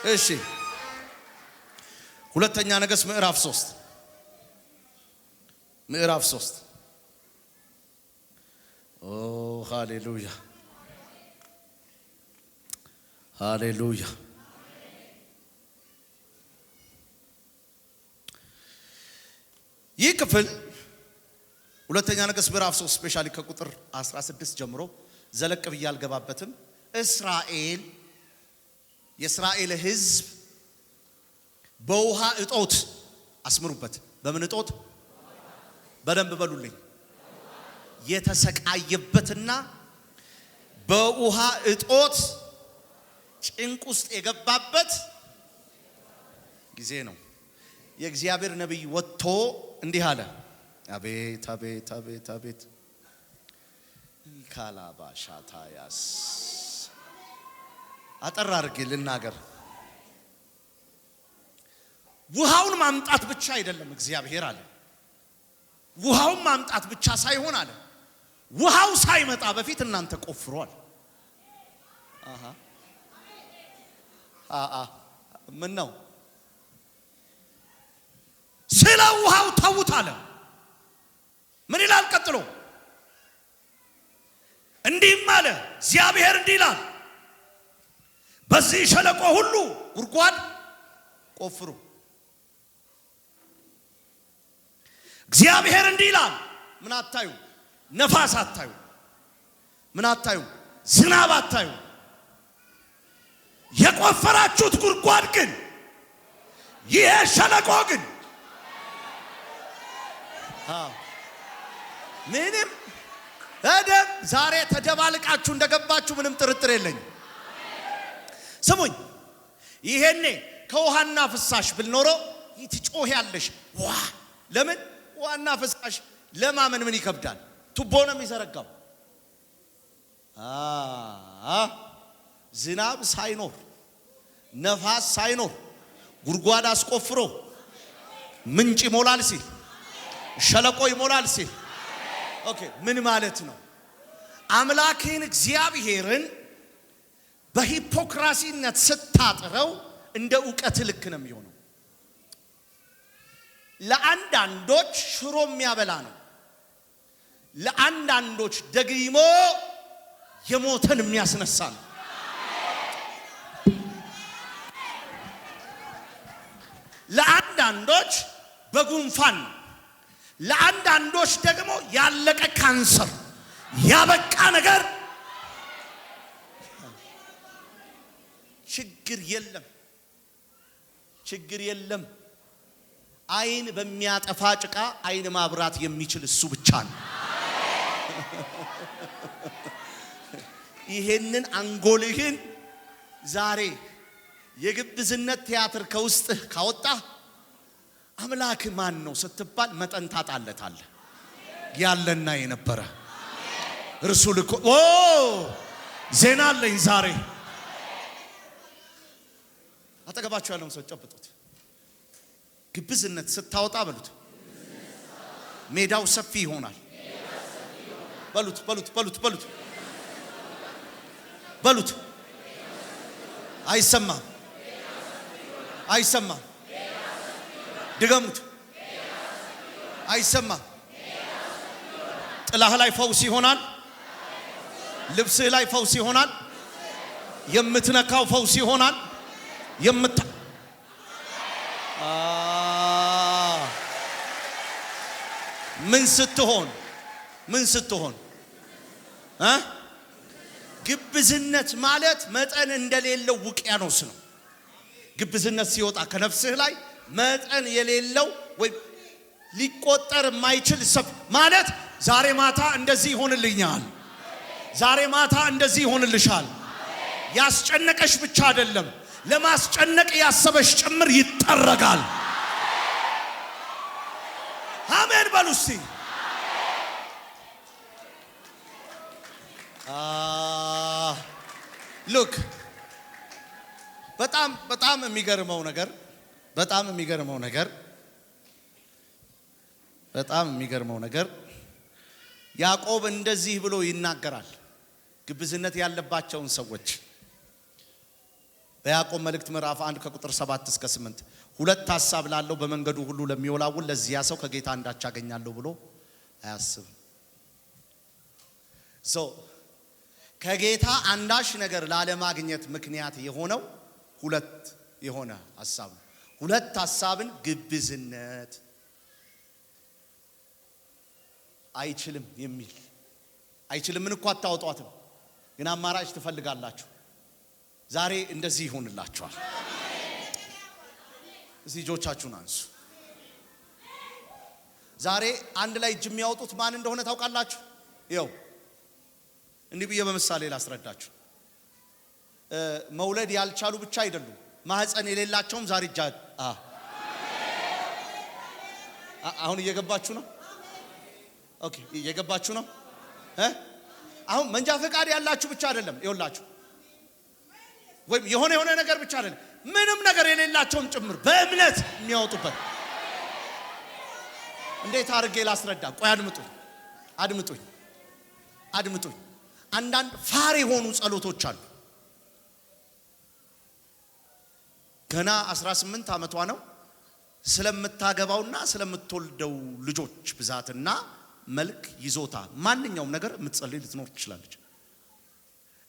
እሺ ሁለተኛ ነገሥት ምዕራፍ 3 ኦ ሃሌሉያ ሃሌሉያ። ይህ ክፍል ሁለተኛ ነገሥት ምዕራፍ 3 ስፔሻሊ ከቁጥር 16 ጀምሮ ዘለቅ ብዬ አልገባበትም። የእስራኤል ሕዝብ በውሃ እጦት አስምሩበት። በምን እጦት? በደንብ በሉልኝ። የተሰቃየበትና በውሃ እጦት ጭንቅ ውስጥ የገባበት ጊዜ ነው። የእግዚአብሔር ነብይ ወጥቶ እንዲህ አለ። አቤት አቤት አቤት አቤት ካላባሻታያስ አጠራ አድርጌ ልናገር። ውሃውን ማምጣት ብቻ አይደለም እግዚአብሔር አለ። ውሃውን ማምጣት ብቻ ሳይሆን አለ ውሃው ሳይመጣ በፊት እናንተ ቆፍሯል። ምን ነው? ስለ ውሃው ተውት አለ። ምን ይላል ቀጥሎ? እንዲህም አለ እግዚአብሔር እንዲህ ይላል፣ በዚህ ሸለቆ ሁሉ ጉድጓድ ቆፍሩ። እግዚአብሔር እንዲህ ይላል፣ ምን አታዩ? ነፋስ አታዩ። ምን አታዩ? ዝናብ አታዩ። የቆፈራችሁት ጉድጓድ ግን ይሄ ሸለቆ ግን ምንም እደም ዛሬ ተደባልቃችሁ እንደገባችሁ ምንም ጥርጥር የለኝ። ስሙኝ፣ ይሄኔ ከውሃና ፍሳሽ ብልኖረው ይትጮህ ያለሽ ዋ ለምን ዋና ፍሳሽ ለማመን ምን ይከብዳል? ቱቦ ነው የሚዘረጋው። ዝናብ ሳይኖር ነፋስ ሳይኖር ጉድጓድ አስቆፍሮ ምንጭ ይሞላል ሲል ሸለቆ ይሞላል ሲል ኦኬ ምን ማለት ነው? አምላክን እግዚአብሔርን በሂፖክራሲነት ስታጥረው እንደ ዕውቀት ልክ ነው የሚሆነው። ለአንዳንዶች ሽሮ የሚያበላ ነው። ለአንዳንዶች ደግሞ የሞተን የሚያስነሳ ነው። ለአንዳንዶች በጉንፋን ነው። ለአንዳንዶች ደግሞ ያለቀ ካንሰር ያበቃ ነገር ችግር የለም። ችግር የለም። አይን በሚያጠፋ ጭቃ አይን ማብራት የሚችል እሱ ብቻ ነው። ይሄንን አንጎልህን ዛሬ የግብዝነት ቲያትር ከውስጥ ካወጣ አምላክ ማን ነው ስትባል መጠን ታጣለታለህ። ያለና የነበረ እርሱ ልኮ ዜና አለኝ ዛሬ። አጠገባችሁ ያለውን ሰው ጨብጡት። ግብዝነት ስታወጣ በሉት ሜዳው ሰፊ ይሆናል። በሉት በሉት በሉት በሉት በሉት። አይሰማም አይሰማም። ድገሙት። አይሰማም። ጥላህ ላይ ፈውስ ይሆናል። ልብስህ ላይ ፈውስ ይሆናል። የምትነካው ፈውስ ይሆናል። ምን ስትሆን ግብዝነት ማለት መጠን እንደሌለው ውቅያኖስ ነው። ግብዝነት ሲወጣ ከነፍስህ ላይ መጠን የሌለው ወይ ሊቆጠር የማይችል ሰብ ማለት ዛሬ ማታ እንደዚህ ይሆንልኛል፣ ዛሬ ማታ እንደዚህ ይሆንልሻል። ያስጨነቀሽ ብቻ አይደለም ለማስጨነቅ ያሰበሽ ጭምር ይጠረጋል። አሜን በሉ እስቲ። ሉክ በጣም የሚገርመው ነገር ያዕቆብ እንደዚህ ብሎ ይናገራል ግብዝነት ያለባቸውን ሰዎች በያዕቆብ መልእክት ምዕራፍ 1 ከቁጥር 7 እስከ 8 ሁለት ሐሳብ ላለው በመንገዱ ሁሉ ለሚወላውል ለዚያ ሰው ከጌታ አንዳች አገኛለሁ ብሎ አያስብም። ከጌታ አንዳች ነገር ላለማግኘት ምክንያት የሆነው ሁለት የሆነ ሐሳብ ነው። ሁለት ሐሳብን ግብዝነት አይችልም የሚል አይችልም ምን እኮ አታወጧትም፣ ግን አማራጭ ትፈልጋላችሁ። ዛሬ እንደዚህ ይሆንላችኋል። እዚህ እጆቻችሁን አንሱ። ዛሬ አንድ ላይ እጅ የሚያወጡት ማን እንደሆነ ታውቃላችሁ? ይኸው እንዲህ ብዬ በምሳሌ ላስረዳችሁ። መውለድ ያልቻሉ ብቻ አይደሉም፣ ማህፀን የሌላቸውም ዛሬ እጅ አሁን እየገባችሁ ነው? ኦኬ እየገባችሁ ነው? አሁን መንጃ ፈቃድ ያላችሁ ብቻ አይደለም፣ ይኸውላችሁ ወይም የሆነ ነገር ብቻ አይደለም፣ ምንም ነገር የሌላቸውም ጭምር በእምነት የሚያወጡበት። እንዴት አድርጌ ላስረዳ? ቆይ አድምጡኝ። አንዳንድ ፋር የሆኑ ጸሎቶች አሉ። ገና 18 ዓመቷ ነው። ስለምታገባውና ስለምትወልደው ልጆች ብዛትና መልክ ይዞታ ማንኛውም ነገር የምትጸልይ ልትኖር ትችላለች።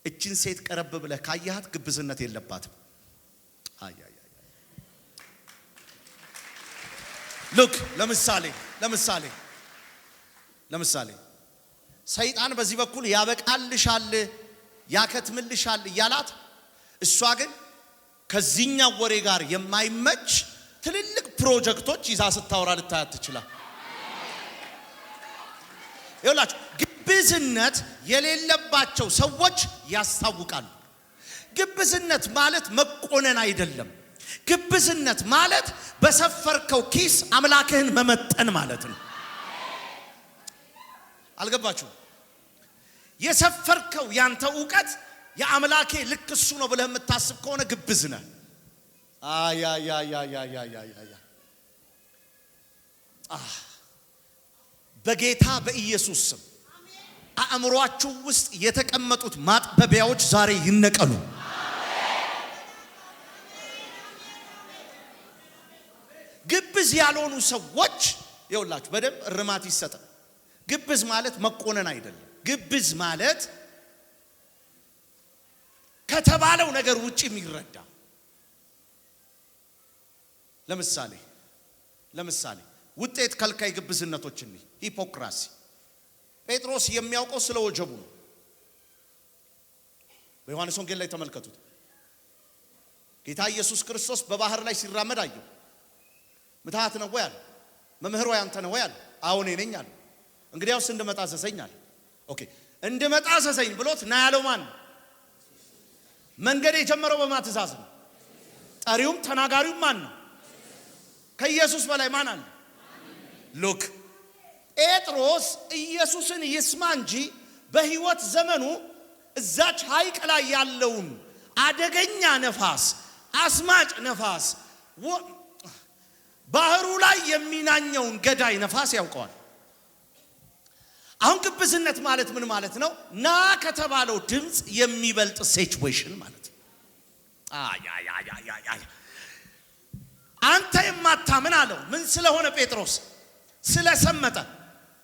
እቺን ሴት ቀረብ ብለህ ካያሃት ግብዝነት የለባትም። ሉክ ለምሳሌ ሰይጣን በዚህ በኩል ያበቃልሻል ያከትምልሻል እያላት፣ እሷ ግን ከዚህኛው ወሬ ጋር የማይመች ትልልቅ ፕሮጀክቶች ይዛ ስታወራ ልታያት ትችላል። ይኸውላችሁ ግብዝነት የሌለባቸው ሰዎች ያስታውቃሉ። ግብዝነት ማለት መቆነን አይደለም። ግብዝነት ማለት በሰፈርከው ኪስ አምላክህን መመጠን ማለት ነው። አልገባችሁ? የሰፈርከው ያንተ ዕውቀት የአምላኬ ልክ እሱ ነው ብለህ የምታስብ ከሆነ ግብዝ ነህ። በጌታ በኢየሱስ ስም አእምሮአችሁ ውስጥ የተቀመጡት ማጥበቢያዎች ዛሬ ይነቀሉ። ግብዝ ያልሆኑ ሰዎች ይኸውላችሁ በደንብ እርማት ይሰጣል። ግብዝ ማለት መቆነን አይደለም። ግብዝ ማለት ከተባለው ነገር ውጪ የሚረዳ። ለምሳሌ ውጤት ከልካይ ግብዝነቶችን ሂፖክራሲ። ጴጥሮስ የሚያውቀው ስለ ወጀቡ ነው። በዮሐንስ ወንጌል ላይ ተመልከቱት። ጌታ ኢየሱስ ክርስቶስ በባህር ላይ ሲራመድ አየው። ምትሃት ነው ወይ አለ። መምህር ወይ አንተ ነው ወይ አለ። አዎ እኔ ነኝ አለ። እንግዲያውስ እንድመጣ አዘዘኝ አለ። ኦኬ እንድመጣ አዘዘኝ ብሎት ና ያለው ማን ነው? መንገድ የጀመረው በማን ትእዛዝ ነው? ጠሪውም ተናጋሪውም ማን ነው? ከኢየሱስ በላይ ማን አለ? ሉክ ጴጥሮስ ኢየሱስን ይስማ እንጂ በህይወት ዘመኑ እዛች ሐይቅ ላይ ያለውን አደገኛ ነፋስ፣ አስማጭ ነፋስ፣ ባህሩ ላይ የሚናኘውን ገዳይ ነፋስ ያውቀዋል። አሁን ግብዝነት ማለት ምን ማለት ነው? ና ከተባለው ድምጽ የሚበልጥ ሲቹዌሽን ማለት ነው። አንተ የማታምን አለው። ምን ስለሆነ? ጴጥሮስ ስለሰመጠ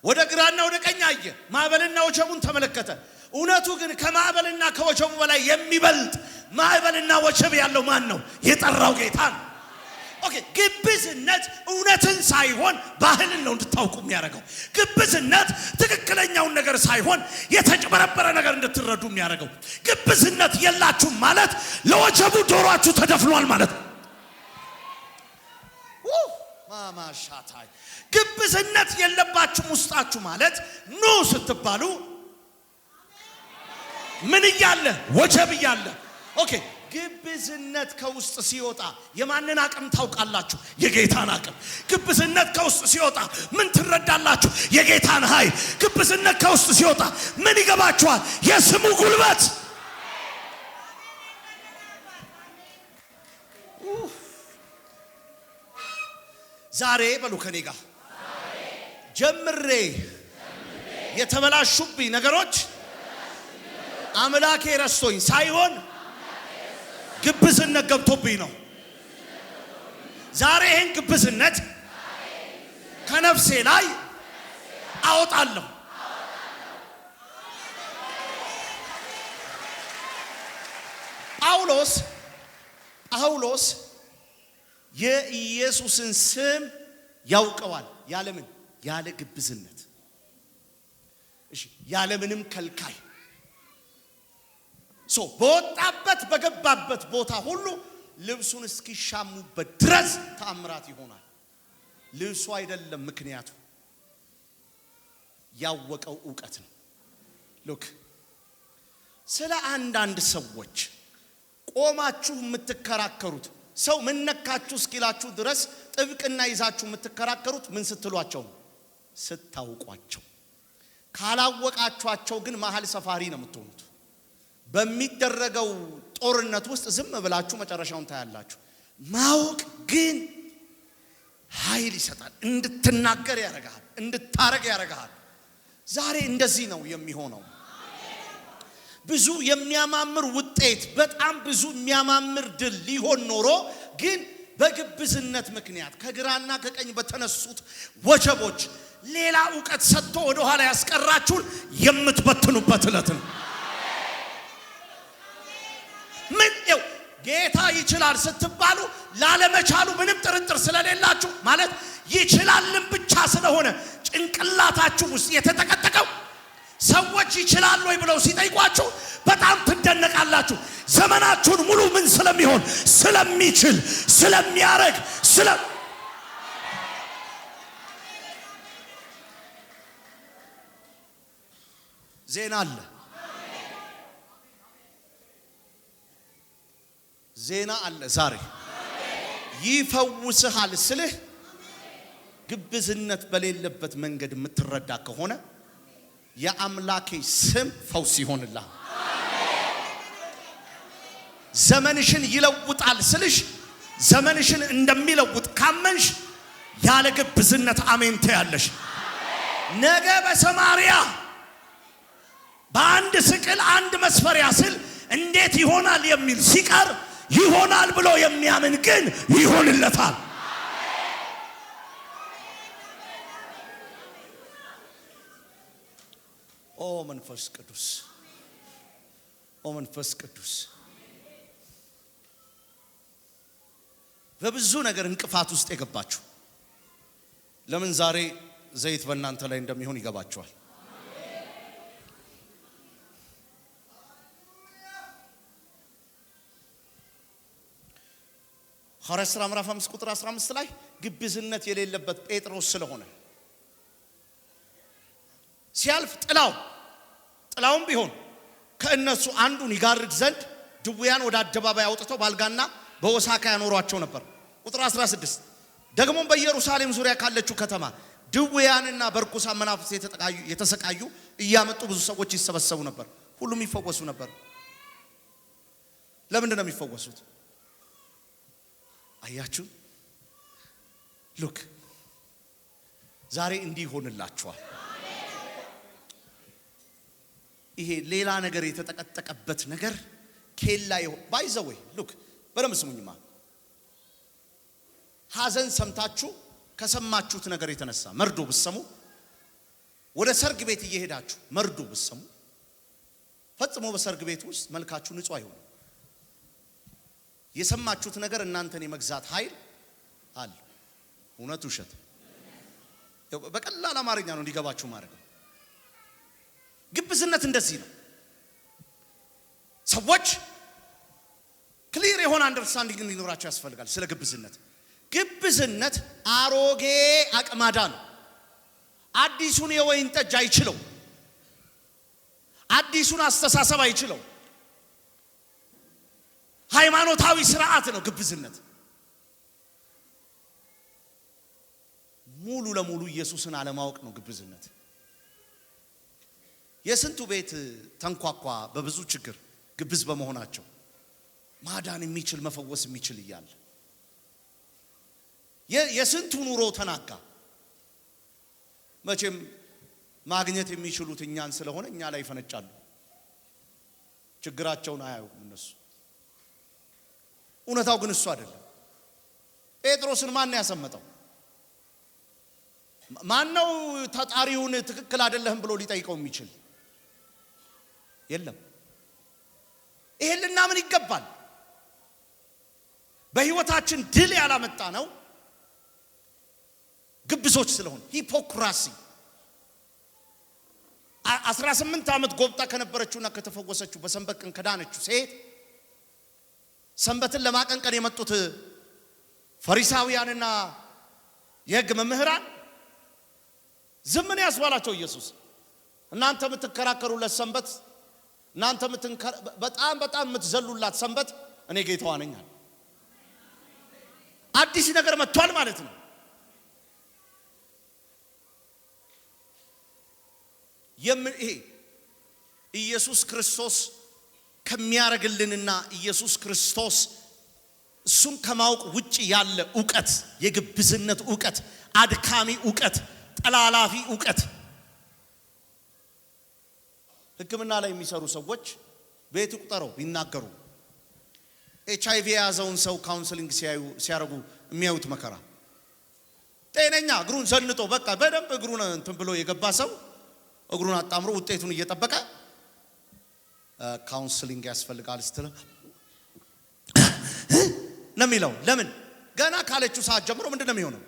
ወደ ግራና ወደ ቀኝ አየ፣ ማዕበልና ወጀቡን ተመለከተ። እውነቱ ግን ከማዕበልና ከወጀቡ በላይ የሚበልጥ ማዕበልና ወጀብ ያለው ማን ነው? የጠራው ጌታ ነው። ኦኬ ግብዝነት እውነትን ሳይሆን ባህልን ነው እንድታውቁ የሚያደርገው። ግብዝነት ትክክለኛውን ነገር ሳይሆን የተጨበረበረ ነገር እንድትረዱ የሚያደርገው። ግብዝነት የላችሁም ማለት ለወጀቡ ጆሮአችሁ ተደፍኗል ማለት ነው። ማማሻታይ ግብዝነት የለባችሁም ውስጣችሁ ማለት ኑ ስትባሉ ምን እያለ? ወጀብ እያለ። ኦኬ ግብዝነት ከውስጥ ሲወጣ የማንን አቅም ታውቃላችሁ? የጌታን አቅም። ግብዝነት ከውስጥ ሲወጣ ምን ትረዳላችሁ? የጌታን ኃይል። ግብዝነት ከውስጥ ሲወጣ ምን ይገባችኋል? የስሙ ጉልበት። ዛሬ በሉ ከኔ ጋር ጀምሬ የተበላሹብኝ ነገሮች አምላኬ ረስቶኝ ሳይሆን ግብዝነት ገብቶብኝ ነው። ዛሬ ይሄን ግብዝነት ከነፍሴ ላይ አወጣለሁ። ጳውሎስ የኢየሱስን ስም ያውቀዋል። ያለምን? ያለ ግብዝነት። እሺ ያለምንም ከልካይ በወጣበት በገባበት ቦታ ሁሉ ልብሱን እስኪሻሙበት ድረስ ተአምራት ይሆናል። ልብሱ አይደለም ምክንያቱ፣ ያወቀው ዕውቀት ነው። ሉክ ስለ አንዳንድ ሰዎች ቆማችሁ የምትከራከሩት ሰው ምን ነካችሁ እስኪላችሁ ድረስ ጥብቅና ይዛችሁ የምትከራከሩት ምን ስትሏቸው ነው? ስታውቋቸው። ካላወቃችኋቸው ግን መሃል ሰፋሪ ነው የምትሆኑት። በሚደረገው ጦርነት ውስጥ ዝም ብላችሁ መጨረሻውን ታያላችሁ። ማወቅ ግን ኃይል ይሰጣል። እንድትናገር ያረጋል፣ እንድታረግ ያረጋል። ዛሬ እንደዚህ ነው የሚሆነው። ብዙ የሚያማምር ውጤት፣ በጣም ብዙ የሚያማምር ድል ሊሆን ኖሮ ግን በግብዝነት ምክንያት ከግራና ከቀኝ በተነሱት ወጀቦች ሌላ ዕውቀት ሰጥቶ ወደ ኋላ ያስቀራችሁን የምትበትኑበት ዕለት ነው። ምን ነው ጌታ ይችላል ስትባሉ ላለመቻሉ ምንም ጥርጥር ስለሌላችሁ ማለት ይችላልም ብቻ ስለሆነ ጭንቅላታችሁ ውስጥ የተጠቀጠቀው ሰዎች ይችላል ወይ ብለው ሲጠይቋችሁ በጣም ትደነቃላችሁ። ዘመናችሁን ሙሉ ምን ስለሚሆን ስለሚችል ስለሚያረግ ዜና አለ። ዜና አለ ዛሬ ይፈውስሃል ስልህ ግብዝነት በሌለበት መንገድ የምትረዳ ከሆነ የአምላኬ ስም ፈውስ ይሆንልሃል። ዘመንሽን ይለውጣል ስልሽ ዘመንሽን እንደሚለውጥ ካመንሽ ያለ ግብዝነት አሜን ትያለሽ። ነገ በሰማርያ በአንድ ስቅል አንድ መስፈሪያ ስል እንዴት ይሆናል የሚል ሲቀር ይሆናል ብሎ የሚያምን ግን ይሆንለታል። ኦ መንፈስ ቅዱስ፣ ኦ መንፈስ ቅዱስ በብዙ ነገር እንቅፋት ውስጥ የገባችሁ ለምን ዛሬ ዘይት በእናንተ ላይ እንደሚሆን ይገባችኋል። ሐዋርያት ሥራ ምዕራፍ 5 ቁጥር 15 ላይ ግብዝነት የሌለበት ጴጥሮስ ስለሆነ ሲያልፍ ጥላውም ቢሆን ከእነሱ አንዱን ይጋርድ ዘንድ ድውያን ወደ አደባባይ አውጥተው ባልጋና በወሳካ ያኖሯቸው ነበር። ቁጥር 16 ደግሞም በኢየሩሳሌም ዙሪያ ካለችው ከተማ ድውያንና በርኩሳን መናፍስት የተሰቃዩ እያመጡ ብዙ ሰዎች ይሰበሰቡ ነበር። ሁሉም ይፈወሱ ነበር። ለምንድን ነው የሚፈወሱት? አያችሁ ሉክ ዛሬ እንዲህ ሆንላችኋል። ይሄ ሌላ ነገር የተጠቀጠቀበት ነገር ኬላ ባይዘወይ ሉክ በደም ስሙኝማ ሐዘን ሰምታችሁ ከሰማችሁት ነገር የተነሳ መርዶ ብትሰሙ ወደ ሰርግ ቤት እየሄዳችሁ መርዶ ብትሰሙ ፈጽሞ በሰርግ ቤት ውስጥ መልካችሁ ንጹህ አይሆንም። የሰማችሁት ነገር እናንተን የመግዛት ኃይል አለ። እውነት ውሸት በቀላል አማርኛ ነው እንዲገባችሁ ማድረግ። ግብዝነት እንደዚህ ነው። ሰዎች ክሊር የሆነ አንደርስታንዲንግ እንዲኖራቸው ያስፈልጋል ስለ ግብዝነት። ግብዝነት አሮጌ አቅማዳ ነው። አዲሱን የወይን ጠጅ አይችለው። አዲሱን አስተሳሰብ አይችለው። ሃይማኖታዊ ስርዓት ነው ግብዝነት። ሙሉ ለሙሉ ኢየሱስን አለማወቅ ነው ግብዝነት። የስንቱ ቤት ተንኳኳ በብዙ ችግር ግብዝ በመሆናቸው ማዳን የሚችል መፈወስ የሚችል እያለ የስንቱ ኑሮ ተናጋ። መቼም ማግኘት የሚችሉት እኛን ስለሆነ እኛ ላይ ፈነጫሉ። ችግራቸውን አያዩም እነሱ። እውነታው ግን እሱ አይደለም። ጴጥሮስን ማን ያሰመጠው? ማን ነው ተጣሪውን ትክክል አይደለም ብሎ ሊጠይቀው የሚችል? የለም። ይሄን ልናምን ይገባል። በህይወታችን ድል ያላመጣ ነው ግብዞች ስለሆነ ሂፖክራሲ 18 ዓመት ጎብጣ ከነበረችውና ከተፈወሰችው በሰንበት ቀን ከዳነችው ሴት ሰንበትን ለማቀንቀን የመጡት ፈሪሳውያንና የሕግ መምህራን ዝም ነው ያስባላቸው ኢየሱስ። እናንተ የምትከራከሩለት ሰንበት እናንተ በጣም የምትዘሉላት ሰንበት እኔ ጌታዋ ነኝ አለ። አዲስ ነገር መጥቷል ማለት ነው። ይሄ ኢየሱስ ክርስቶስ ከሚያረግልንና ኢየሱስ ክርስቶስ እሱን ከማወቅ ውጪ ያለ ዕውቀት፣ የግብዝነት ዕውቀት፣ አድካሚ ዕውቀት፣ ጠላላፊ ዕውቀት። ሕክምና ላይ የሚሰሩ ሰዎች ቤት ቁጠረው ቢናገሩ HIV የያዘውን ሰው ካውንስሊንግ ሲያረጉ የሚያዩት መከራ። ጤነኛ እግሩን ዘንጦ በቃ በደንብ እግሩን እንትን ብሎ የገባ ሰው እግሩን አጣምሮ ውጤቱን እየጠበቀ ካውንስሊንግ ያስፈልጋል ስትለው ነው የሚለው። ለምን? ገና ካለችው ሰዓት ጀምሮ ምንድነው የሚሆነው?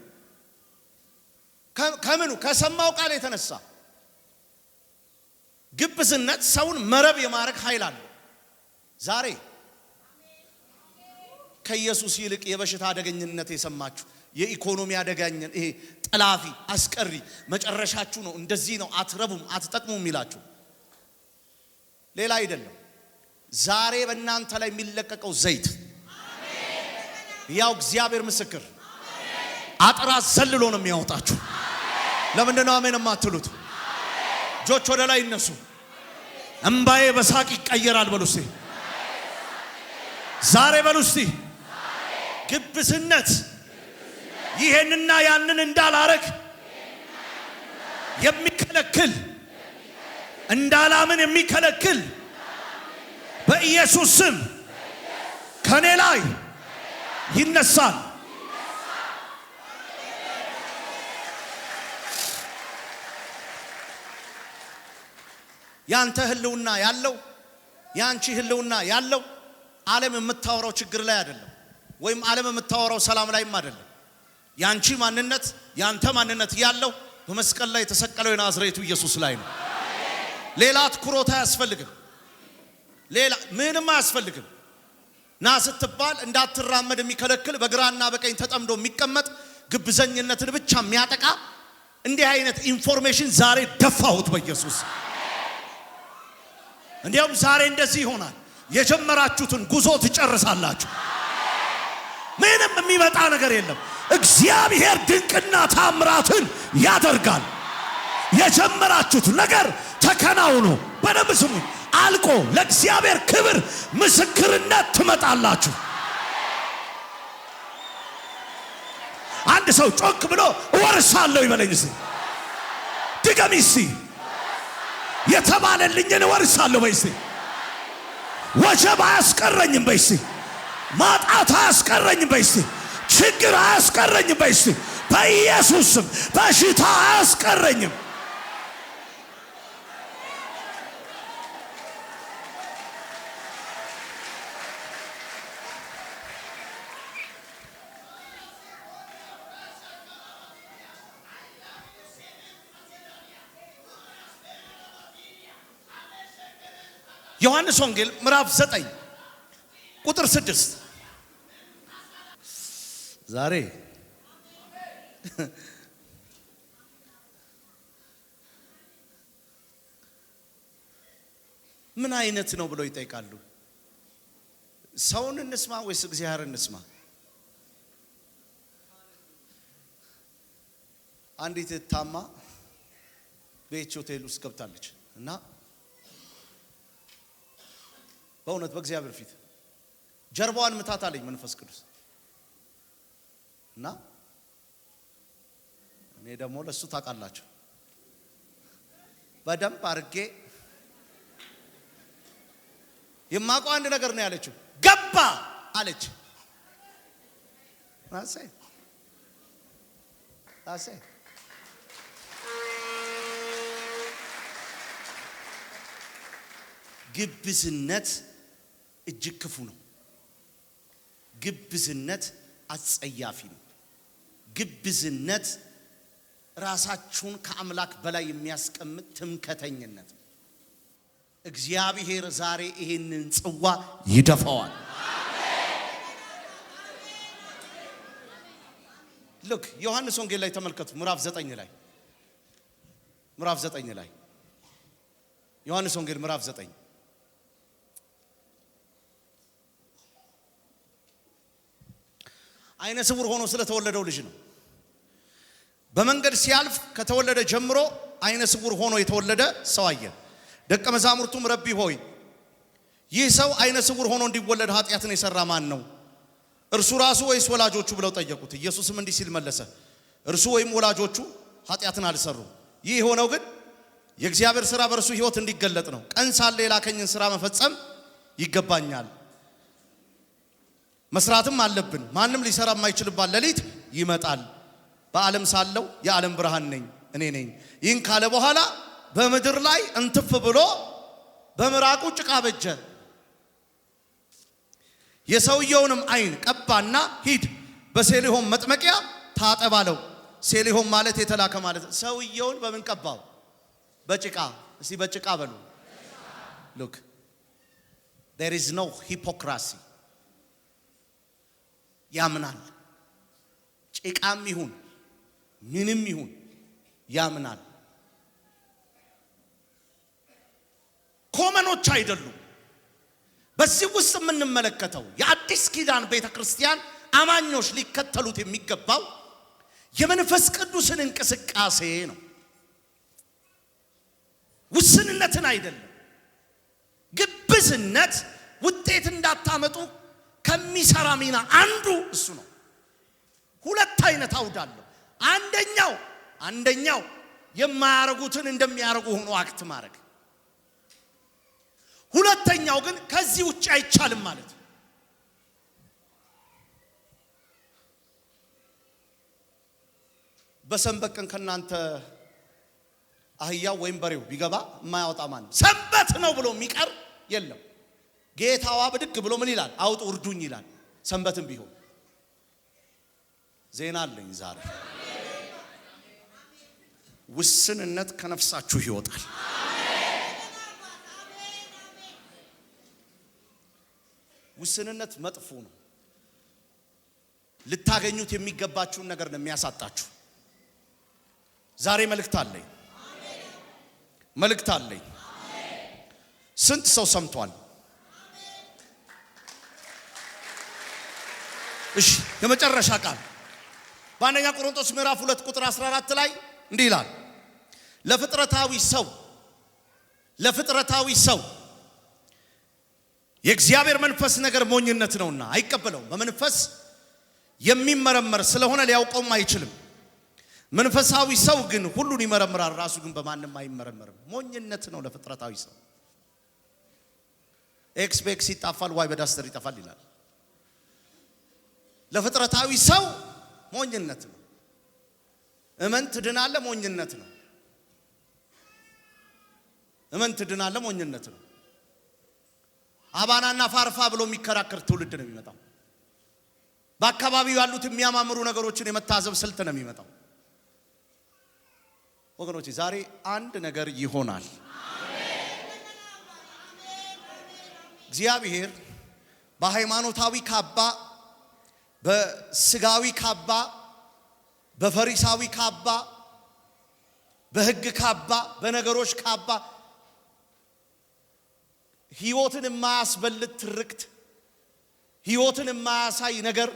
ከምኑ ከሰማው ቃል የተነሳ ግብዝነት ሰውን መረብ የማረግ ኃይል አለ። ዛሬ ከኢየሱስ ይልቅ የበሽታ አደገኝነት የሰማችሁ የኢኮኖሚ አደገኝነት፣ ይሄ ጠላፊ አስቀሪ መጨረሻችሁ ነው፣ እንደዚህ ነው፣ አትረቡም፣ አትጠቅሙም ይላችሁ ሌላ አይደለም። ዛሬ በእናንተ ላይ የሚለቀቀው ዘይት ያው እግዚአብሔር ምስክር አጥራ ዘልሎ ነው የሚያወጣችሁ። ለምንድን ነው አሜን የማትሉት? እጆች ወደ ላይ ይነሱ። እንባዬ በሳቅ ይቀየራል በሉ እስቲ። ዛሬ በሉ እስቲ። ግብዝነት ይሄንና ያንን እንዳላረግ የሚከለክል እንዳላምን የሚከለክል በኢየሱስ ስም ከኔ ላይ ይነሳል። ያንተ ህልውና ያለው ያንቺ ህልውና ያለው ዓለም የምታወራው ችግር ላይ አይደለም፣ ወይም ዓለም የምታወራው ሰላም ላይም አይደለም። ያንቺ ማንነት ያንተ ማንነት ያለው በመስቀል ላይ የተሰቀለው የናዝሬቱ ኢየሱስ ላይ ነው። ሌላ ትኩረት አያስፈልግም። ሌላ ምንም አያስፈልግም። ና ስትባል እንዳትራመድ የሚከለክል በግራና በቀኝ ተጠምዶ የሚቀመጥ ግብዘኝነትን ብቻ የሚያጠቃ እንዲህ አይነት ኢንፎርሜሽን ዛሬ ደፋሁት በኢየሱስ። እንዲያውም ዛሬ እንደዚህ ይሆናል። የጀመራችሁትን ጉዞ ትጨርሳላችሁ። ምንም የሚመጣ ነገር የለም። እግዚአብሔር ድንቅና ታምራትን ያደርጋል። የጀመራችሁት ነገር ተከናውኖ በደንብ ስሙ አልቆ ለእግዚአብሔር ክብር ምስክርነት ትመጣላችሁ። አንድ ሰው ጮክ ብሎ እወርሳለሁ ይበለኝ እስቲ። ድገሚ እስቲ። የተባለልኝን እወርሳለሁ በይ እስቲ። ወጀብ አያስቀረኝም በይ እስቲ። ማጣት አያስቀረኝም በይ እስቲ። ችግር አያስቀረኝም በይ እስቲ። በኢየሱስ ስም በሽታ አያስቀረኝም። ዮሐንስ ወንጌል ምዕራፍ 9 ቁጥር 6 ዛሬ ምን አይነት ነው ብለው ይጠይቃሉ። ሰውን እንስማ ወይስ እግዚአብሔርን እንስማ? አንዲት ታማ ቤት ሆቴል ውስጥ ገብታለች እና በእውነት በእግዚአብሔር ፊት ጀርባዋን ምታት አለኝ መንፈስ ቅዱስ እና እኔ ደግሞ ለሱ ታውቃላችሁ በደንብ አርጌ የማውቀው አንድ ነገር ነው ያለችው። ገባ አለች። አሴ ግብዝነት እጅግ ክፉ ነው። ግብዝነት አጸያፊ ነው። ግብዝነት ራሳችሁን ከአምላክ በላይ የሚያስቀምጥ ትምክህተኝነት። እግዚአብሔር ዛሬ ይሄንን ጽዋ ይደፋዋል። ልክ ዮሐንስ ወንጌል ላይ ተመልከቱ። ምዕራፍ 9 ላይ ዮሐንስ ወንጌል ምዕራፍ 9 አይነ ስውር ሆኖ ስለተወለደው ልጅ ነው። በመንገድ ሲያልፍ ከተወለደ ጀምሮ አይነ ስውር ሆኖ የተወለደ ሰው አየ። ደቀ መዛሙርቱም ረቢ ሆይ ይህ ሰው አይነ ስውር ሆኖ እንዲወለድ ኃጢአትን የሰራ ማን ነው? እርሱ ራሱ ወይስ ወላጆቹ ብለው ጠየቁት። ኢየሱስም እንዲህ ሲል መለሰ፣ እርሱ ወይም ወላጆቹ ኃጢአትን አልሰሩም። ይህ የሆነው ግን የእግዚአብሔር ሥራ በእርሱ ሕይወት እንዲገለጥ ነው። ቀን ሳለ የላከኝን ሥራ መፈጸም ይገባኛል፣ መስራትም አለብን። ማንም ሊሰራ የማይችልባት ሌሊት ይመጣል። በዓለም ሳለው የዓለም ብርሃን ነኝ እኔ ነኝ። ይህን ካለ በኋላ በምድር ላይ እንትፍ ብሎ በምራቁ ጭቃ በጀ። የሰውየውንም አይን ቀባና ሂድ በሴሊሆም መጥመቂያ ታጠብ አለው። ሴሊሆም ማለት የተላከ ማለት። ሰውየውን በምን ቀባው? በጭቃ። እስቲ በጭቃ በሉ። look there is no hypocrisy። ያምናል። ጭቃም ይሁን ምንም ይሁን ያምናል። ኮመኖች አይደሉም። በዚህ ውስጥ የምንመለከተው የአዲስ ኪዳን ቤተክርስቲያን አማኞች ሊከተሉት የሚገባው የመንፈስ ቅዱስን እንቅስቃሴ ነው። ውስንነትን አይደለም። ግብዝነት ውጤት እንዳታመጡ ከሚሰራ ሚና አንዱ እሱ ነው። ሁለት አይነት አውዳለሁ። አንደኛው የማያረጉትን እንደሚያረጉ ሆኖ አክት ማድረግ። ሁለተኛው ግን ከዚህ ውጭ አይቻልም ማለት ነው። በሰንበት ቀን ከናንተ አህያው ወይም በሬው ቢገባ የማያወጣ ማን? ሰንበት ነው ብሎ የሚቀር የለም። ጌታዋ ብድግ ብሎ ምን ይላል? አውጡ እርዱኝ ይላል። ሰንበትም ቢሆን ዜና አለኝ ዛሬ። ውስንነት ከነፍሳችሁ ይወጣል። ውስንነት መጥፎ ነው። ልታገኙት የሚገባችሁን ነገር ነው የሚያሳጣችሁ። ዛሬ መልእክት አለኝ። ስንት ሰው ሰምቷል? እሺ የመጨረሻ ቃል በአንደኛ ቆሮንቶስ ምዕራፍ 2 ቁጥር 14 ላይ እንዲህ ይላል፣ ለፍጥረታዊ ሰው የእግዚአብሔር መንፈስ ነገር ሞኝነት ነውና አይቀበለውም። በመንፈስ የሚመረመር ስለሆነ ሊያውቀውም አይችልም። መንፈሳዊ ሰው ግን ሁሉን ይመረምራል፣ ራሱ ግን በማንም አይመረመርም። ሞኝነት ነው ለፍጥረታዊ ሰው። ኤክስ በኤክስ ይጣፋል፣ ዋይ በዳስተር ይጠፋል ይላል። ለፍጥረታዊ ሰው ሞኝነት ነው። እመን ትድናለህ፣ ሞኝነት ነው። እመን ትድናለህ፣ ሞኝነት ነው። አባናና ፋርፋ ብሎ የሚከራከር ትውልድ ነው የሚመጣው። በአካባቢው ያሉት የሚያማምሩ ነገሮችን የመታዘብ ስልት ነው የሚመጣው። ወገኖች ዛሬ አንድ ነገር ይሆናል። እግዚአብሔር በሃይማኖታዊ ካባ፣ በስጋዊ ካባ፣ በፈሪሳዊ ካባ፣ በሕግ ካባ፣ በነገሮች ካባ ሕይወትን የማያስበልጥ ትርክት፣ ሕይወትን የማያሳይ ነገር፣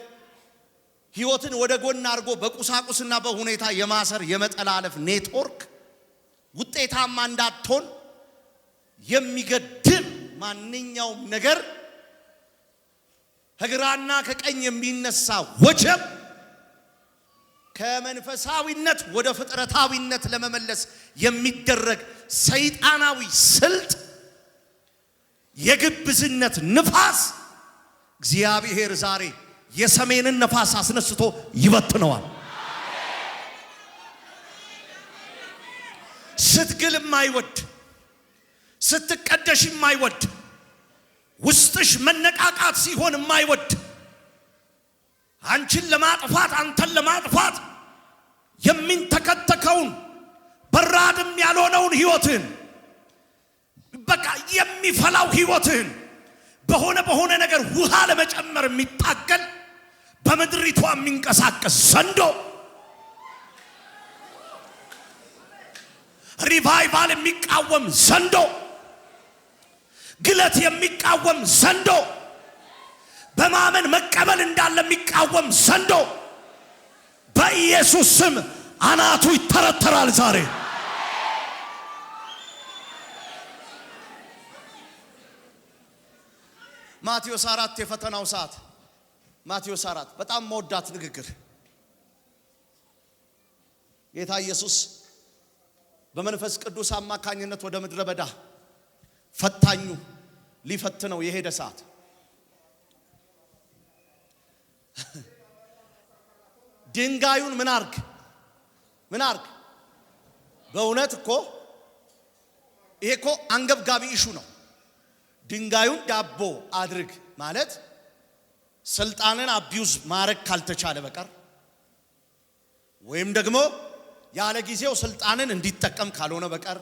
ሕይወትን ወደ ጎን አድርጎ በቁሳቁስና በሁኔታ የማሰር የመጠላለፍ ኔትወርክ ውጤታማ እንዳትሆን የሚገድል ማንኛውም ነገር ከግራና ከቀኝ የሚነሳ ወጀብ ከመንፈሳዊነት ወደ ፍጥረታዊነት ለመመለስ የሚደረግ ሰይጣናዊ ስልት፣ የግብዝነት ንፋስ እግዚአብሔር ዛሬ የሰሜንን ነፋስ አስነስቶ ይበትነዋል። ስትግል የማይወድ ስትቀደሽ የማይወድ ውስጥሽ መነቃቃት ሲሆን የማይወድ አንቺን ለማጥፋት አንተን ለማጥፋት የሚንተከተከውን በራድም ያልሆነውን ሕይወትን በቃ የሚፈላው ሕይወትን በሆነ ነገር ውሃ ለመጨመር የሚታገል በመድሪቷ የሚንቀሳቀስ ዘንዶ ሪቫይቫል የሚቃወም ዘንዶ ግለት የሚቃወም ዘንዶ፣ በማመን መቀበል እንዳለ የሚቃወም ዘንዶ በኢየሱስ ስም አናቱ ይተረተራል ዛሬ። ማቴዎስ 4 የፈተናው ሰዓት። ማቴዎስ 4 በጣም መወዳት ንግግር። ጌታ ኢየሱስ በመንፈስ ቅዱስ አማካኝነት ወደ ምድረ በዳ ፈታኙ ሊፈትነው የሄደ ሰዓት ድንጋዩን ምን አርግ በእውነት እኮ ይሄ እኮ አንገብጋቢ ኢሹ ነው። ድንጋዩን ዳቦ አድርግ ማለት ስልጣንን አቢዩዝ ማረግ ካልተቻለ በቀር ወይም ደግሞ ያለ ጊዜው ስልጣንን እንዲጠቀም ካልሆነ በቀር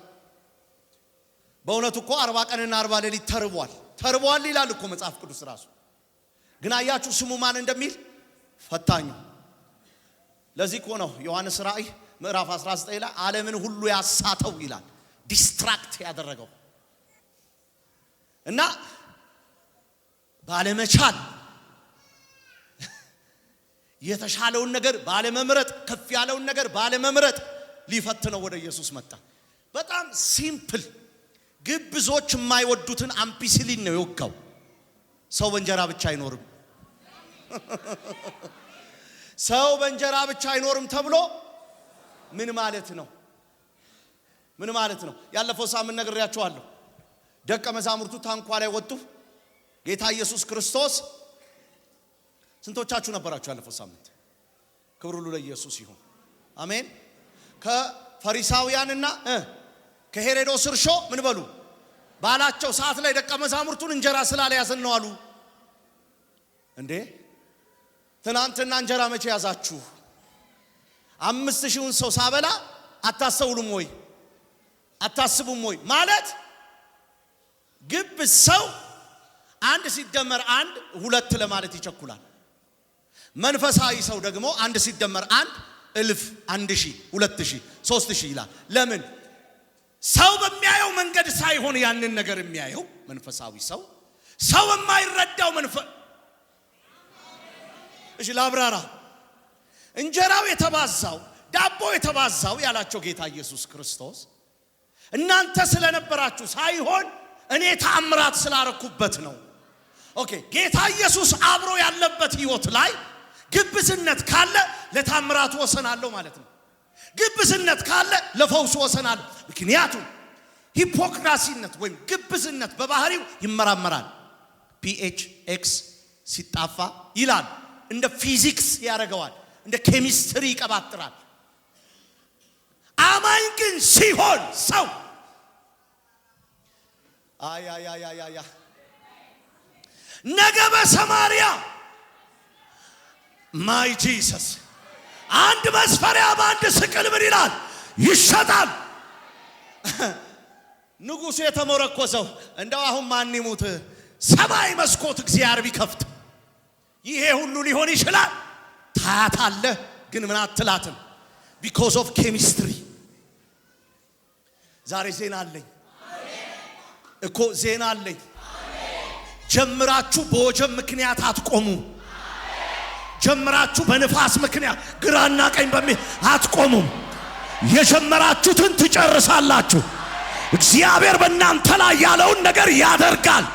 በእውነት እኮ 40 ቀንና 40 ሌሊት ተርቧል ይላል እኮ መጽሐፍ ቅዱስ ራሱ። ግን አያችሁ ስሙ ማን እንደሚል ፈታኙ። ለዚህ እኮ ነው ዮሐንስ ራእይ ምዕራፍ 19 ላይ ዓለምን ሁሉ ያሳተው ይላል፣ ዲስትራክት ያደረገው እና ባለመቻል የተሻለውን ነገር ባለመምረጥ ከፍ ያለውን ነገር ባለመምረጥ ሊፈትነው ወደ ኢየሱስ መጣ። በጣም ሲምፕል። ግብዞች የማይወዱትን አምፒሲሊን ነው የወጋው። ሰው በእንጀራ ብቻ አይኖርም፣ ሰው በእንጀራ ብቻ አይኖርም ተብሎ ምን ማለት ነው? ምን ማለት ነው? ያለፈው ሳምንት ነግሬያችኋለሁ። ደቀ መዛሙርቱ ታንኳ ላይ ወጡ። ጌታ ኢየሱስ ክርስቶስ ስንቶቻችሁ ነበራችሁ ያለፈው ሳምንት? ክብር ሁሉ ለኢየሱስ ይሁን፣ አሜን። ከፈሪሳውያንና ከሄሮድስ እርሾ ምን በሉ ባላቸው ሰዓት ላይ ደቀ መዛሙርቱን እንጀራ ስላልያዝን ነው አሉ። እንዴ ትናንትና እንጀራ መቼ ያዛችሁ? 5000ውን ሰው ሳበላ አታስተውሉም ወይ? አታስቡም ወይ? ማለት ግብ ሰው 1 ሲደመር 1 2 ለማለት ይቸኩላል። መንፈሳዊ ሰው ደግሞ 1 ሲደመር 1 1000 1000 2000 3000 ይላል። ለምን? ሰው በሚያየው መንገድ ሳይሆን ያንን ነገር የሚያየው መንፈሳዊ ሰው የማይረዳው እሺ ላብራራ። እንጀራው የተባዛው ዳቦ የተባዛው ያላቸው ጌታ ኢየሱስ ክርስቶስ እናንተ ስለነበራችሁ ሳይሆን እኔ ተአምራት ስላረኩበት ነው። ኦኬ ጌታ ኢየሱስ አብሮ ያለበት ህይወት ላይ ግብዝነት ካለ ለተአምራቱ ወሰናለሁ ማለት ነው። ግብዝነት ካለ ለፈውስ ወሰናለሁ። ምክንያቱም ሂፖክራሲነት ወይም ግብዝነት በባህሪው ይመራመራል። pH x ሲጣፋ ይላል፣ እንደ ፊዚክስ ያደርገዋል፣ እንደ ኬሚስትሪ ይቀባጥራል። አማኝ ግን ሲሆን ሰው አያ ነገ በሰማርያ ማይ ጂሰስ አንድ መስፈሪያ በአንድ ስቅል ምን ይላል ይሸጣል። ንጉሱ የተመረኮሰው እንደው አሁን ማን ይሙት ሰማይ መስኮት እግዚአብሔር ቢከፍት ይሄ ሁሉ ሊሆን ይችላል። ታያታለህ ግን ምን አትላትም። because of chemistry። ዛሬ ዜና አለኝ እኮ ዜና አለኝ። ጀምራችሁ በወጀብ ምክንያት አትቆሙ። ጀምራችሁ በንፋስ ምክንያት ግራና ቀኝ በሚል አትቆሙም። የጀመራችሁትን ትጨርሳላችሁ። እግዚአብሔር በእናንተ ላይ ያለውን ነገር ያደርጋል።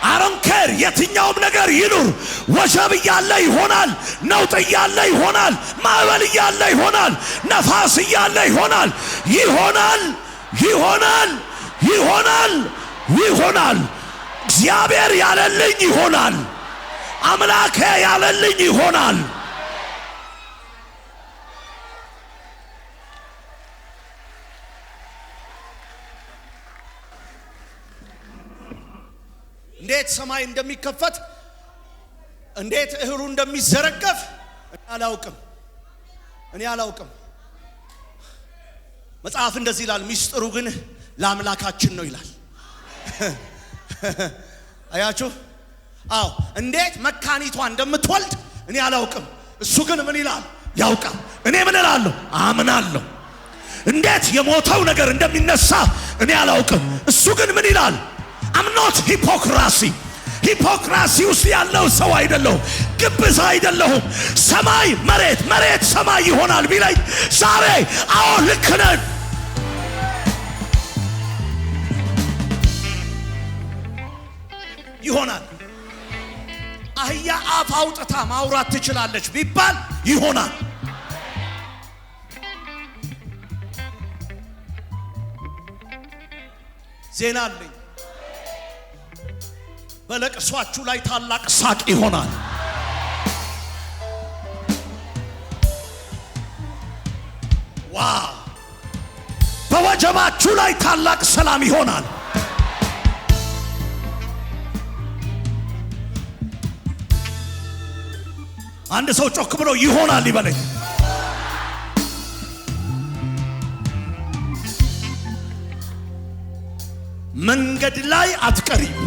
አሮንከር የትኛውም ነገር ይኑር፣ ወጀብ እያለ ይሆናል፣ ነውጥ እያለ ይሆናል፣ ማዕበል እያለ ይሆናል፣ ነፋስ እያለ ይሆናል። ይሆናል። እግዚአብሔር ያለልኝ ይሆናል። አምላኬ ያለልኝ ይሆናል። እንዴት ሰማይ እንደሚከፈት እንዴት እህሉ እንደሚዘረገፍ እኔ አላውቅም። መጽሐፍ እንደዚህ ይላል፣ ሚስጥሩ ግን ለአምላካችን ነው ይላል። አያችሁ? አዎ እንዴት መካኒቷ እንደምትወልድ እኔ አላውቅም። እሱ ግን ምን ይላል ያውቃል። እኔ ምን እላለሁ አምናለሁ። እንዴት የሞተው ነገር እንደሚነሳ እኔ አላውቅም። እሱ ግን ምን ይላል I'm not ሂፖክራሲ ውስጥ ያለው ሰው አይደለሁም። ግብዝ አይደለሁም። ሰማይ መሬት መሬት ሰማይ ይሆናል ቢለኝ ዛሬ አዎ ልክ ነን። ይሆናል። አህያ አፍ አውጥታ ማውራት ትችላለች ቢባል ይሆናል። ዜና አለኝ። በለቅሷችሁ ላይ ታላቅ ሳቅ ይሆናል። ዋው! በወጀባችሁ ላይ ታላቅ ሰላም ይሆናል። አንድ ሰው ጮክ ብሎ ይሆናል ይበለኝ። መንገድ ላይ አትቀሪም።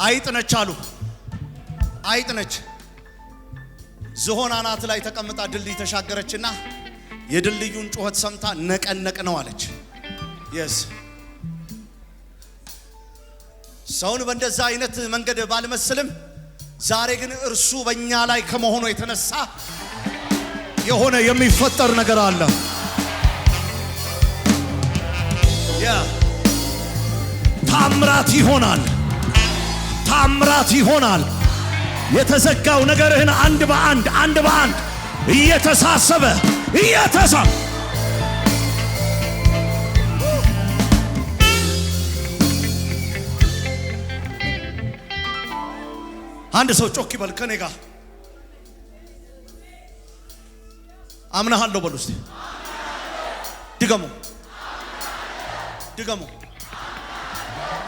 አይጥነች አሉ። አይጥነች ዝሆን አናት ላይ ተቀምጣ ድልድይ ተሻገረችና የድልድዩን ጩኸት ሰምታ ነቀነቅ ነው አለች። yes ሰውን በእንደዛ አይነት መንገድ ባልመስልም ዛሬ ግን እርሱ በእኛ ላይ ከመሆኑ የተነሳ የሆነ የሚፈጠር ነገር አለ። ታምራት ይሆናል። ታምራት ይሆናል። የተዘጋው ነገርህን አንድ በአንድ እየተሳሰበ አንድ ሰው ጮክ ይበል ከኔ ጋር አምናለሁ በሉ እስቲ። ድገሙ።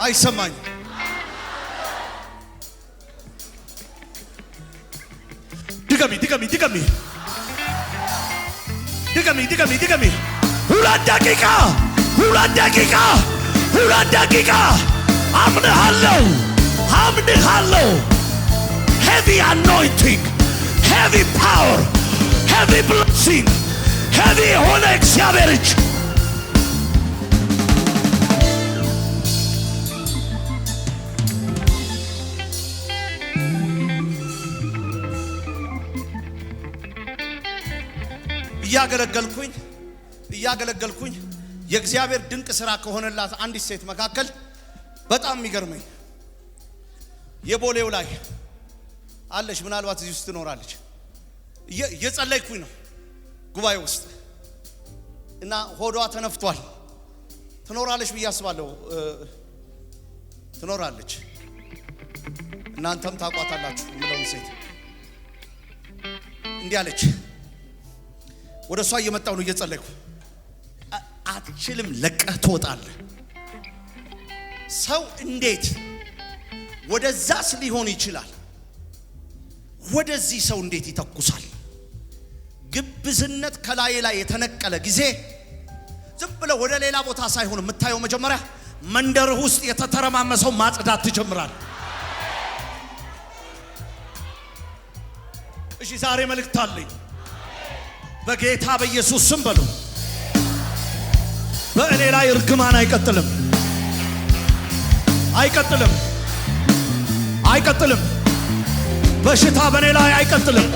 አይሰማኝ። ድገሚ። ሁለት ደቂቃ አምንሃለሁ። heavy anointing, heavy power, heavy blessing, heavy የሆነ እግዚአብሔር እጅ እያገለገልኩኝ የእግዚአብሔር ድንቅ ሥራ ከሆነላት አንዲት ሴት መካከል በጣም የሚገርመኝ የቦሌው ላይ አለች። ምናልባት እዚህ ውስጥ ትኖራለች። እየጸለይኩኝ ነው ጉባኤ ውስጥ እና ሆዷ ተነፍቷል። ትኖራለች ብዬ አስባለሁ። ትኖራለች። እናንተም ታቋታላችሁ ምለውን ሴት እንዲህ አለች። ወደ እሷ እየመጣሁ ነው እየጸለይኩ። አትችልም፣ ለቀህ ትወጣለህ። ሰው እንዴት ወደዛስ ሊሆን ይችላል? ወደዚህ ሰው እንዴት ይተኩሳል? ግብዝነት ከላይ ላይ የተነቀለ ጊዜ ዝም ብለህ ወደ ሌላ ቦታ ሳይሆን የምታየው መጀመሪያ መንደርህ ውስጥ የተተረማመሰው ማጽዳት ትጀምራል። እሺ ዛሬ መልእክት አለኝ። በጌታ በኢየሱስ ስም በሉ። በእኔ ላይ እርግማን አይቀጥልም። በሽታ በእኔ ላይ አይቀጥልም።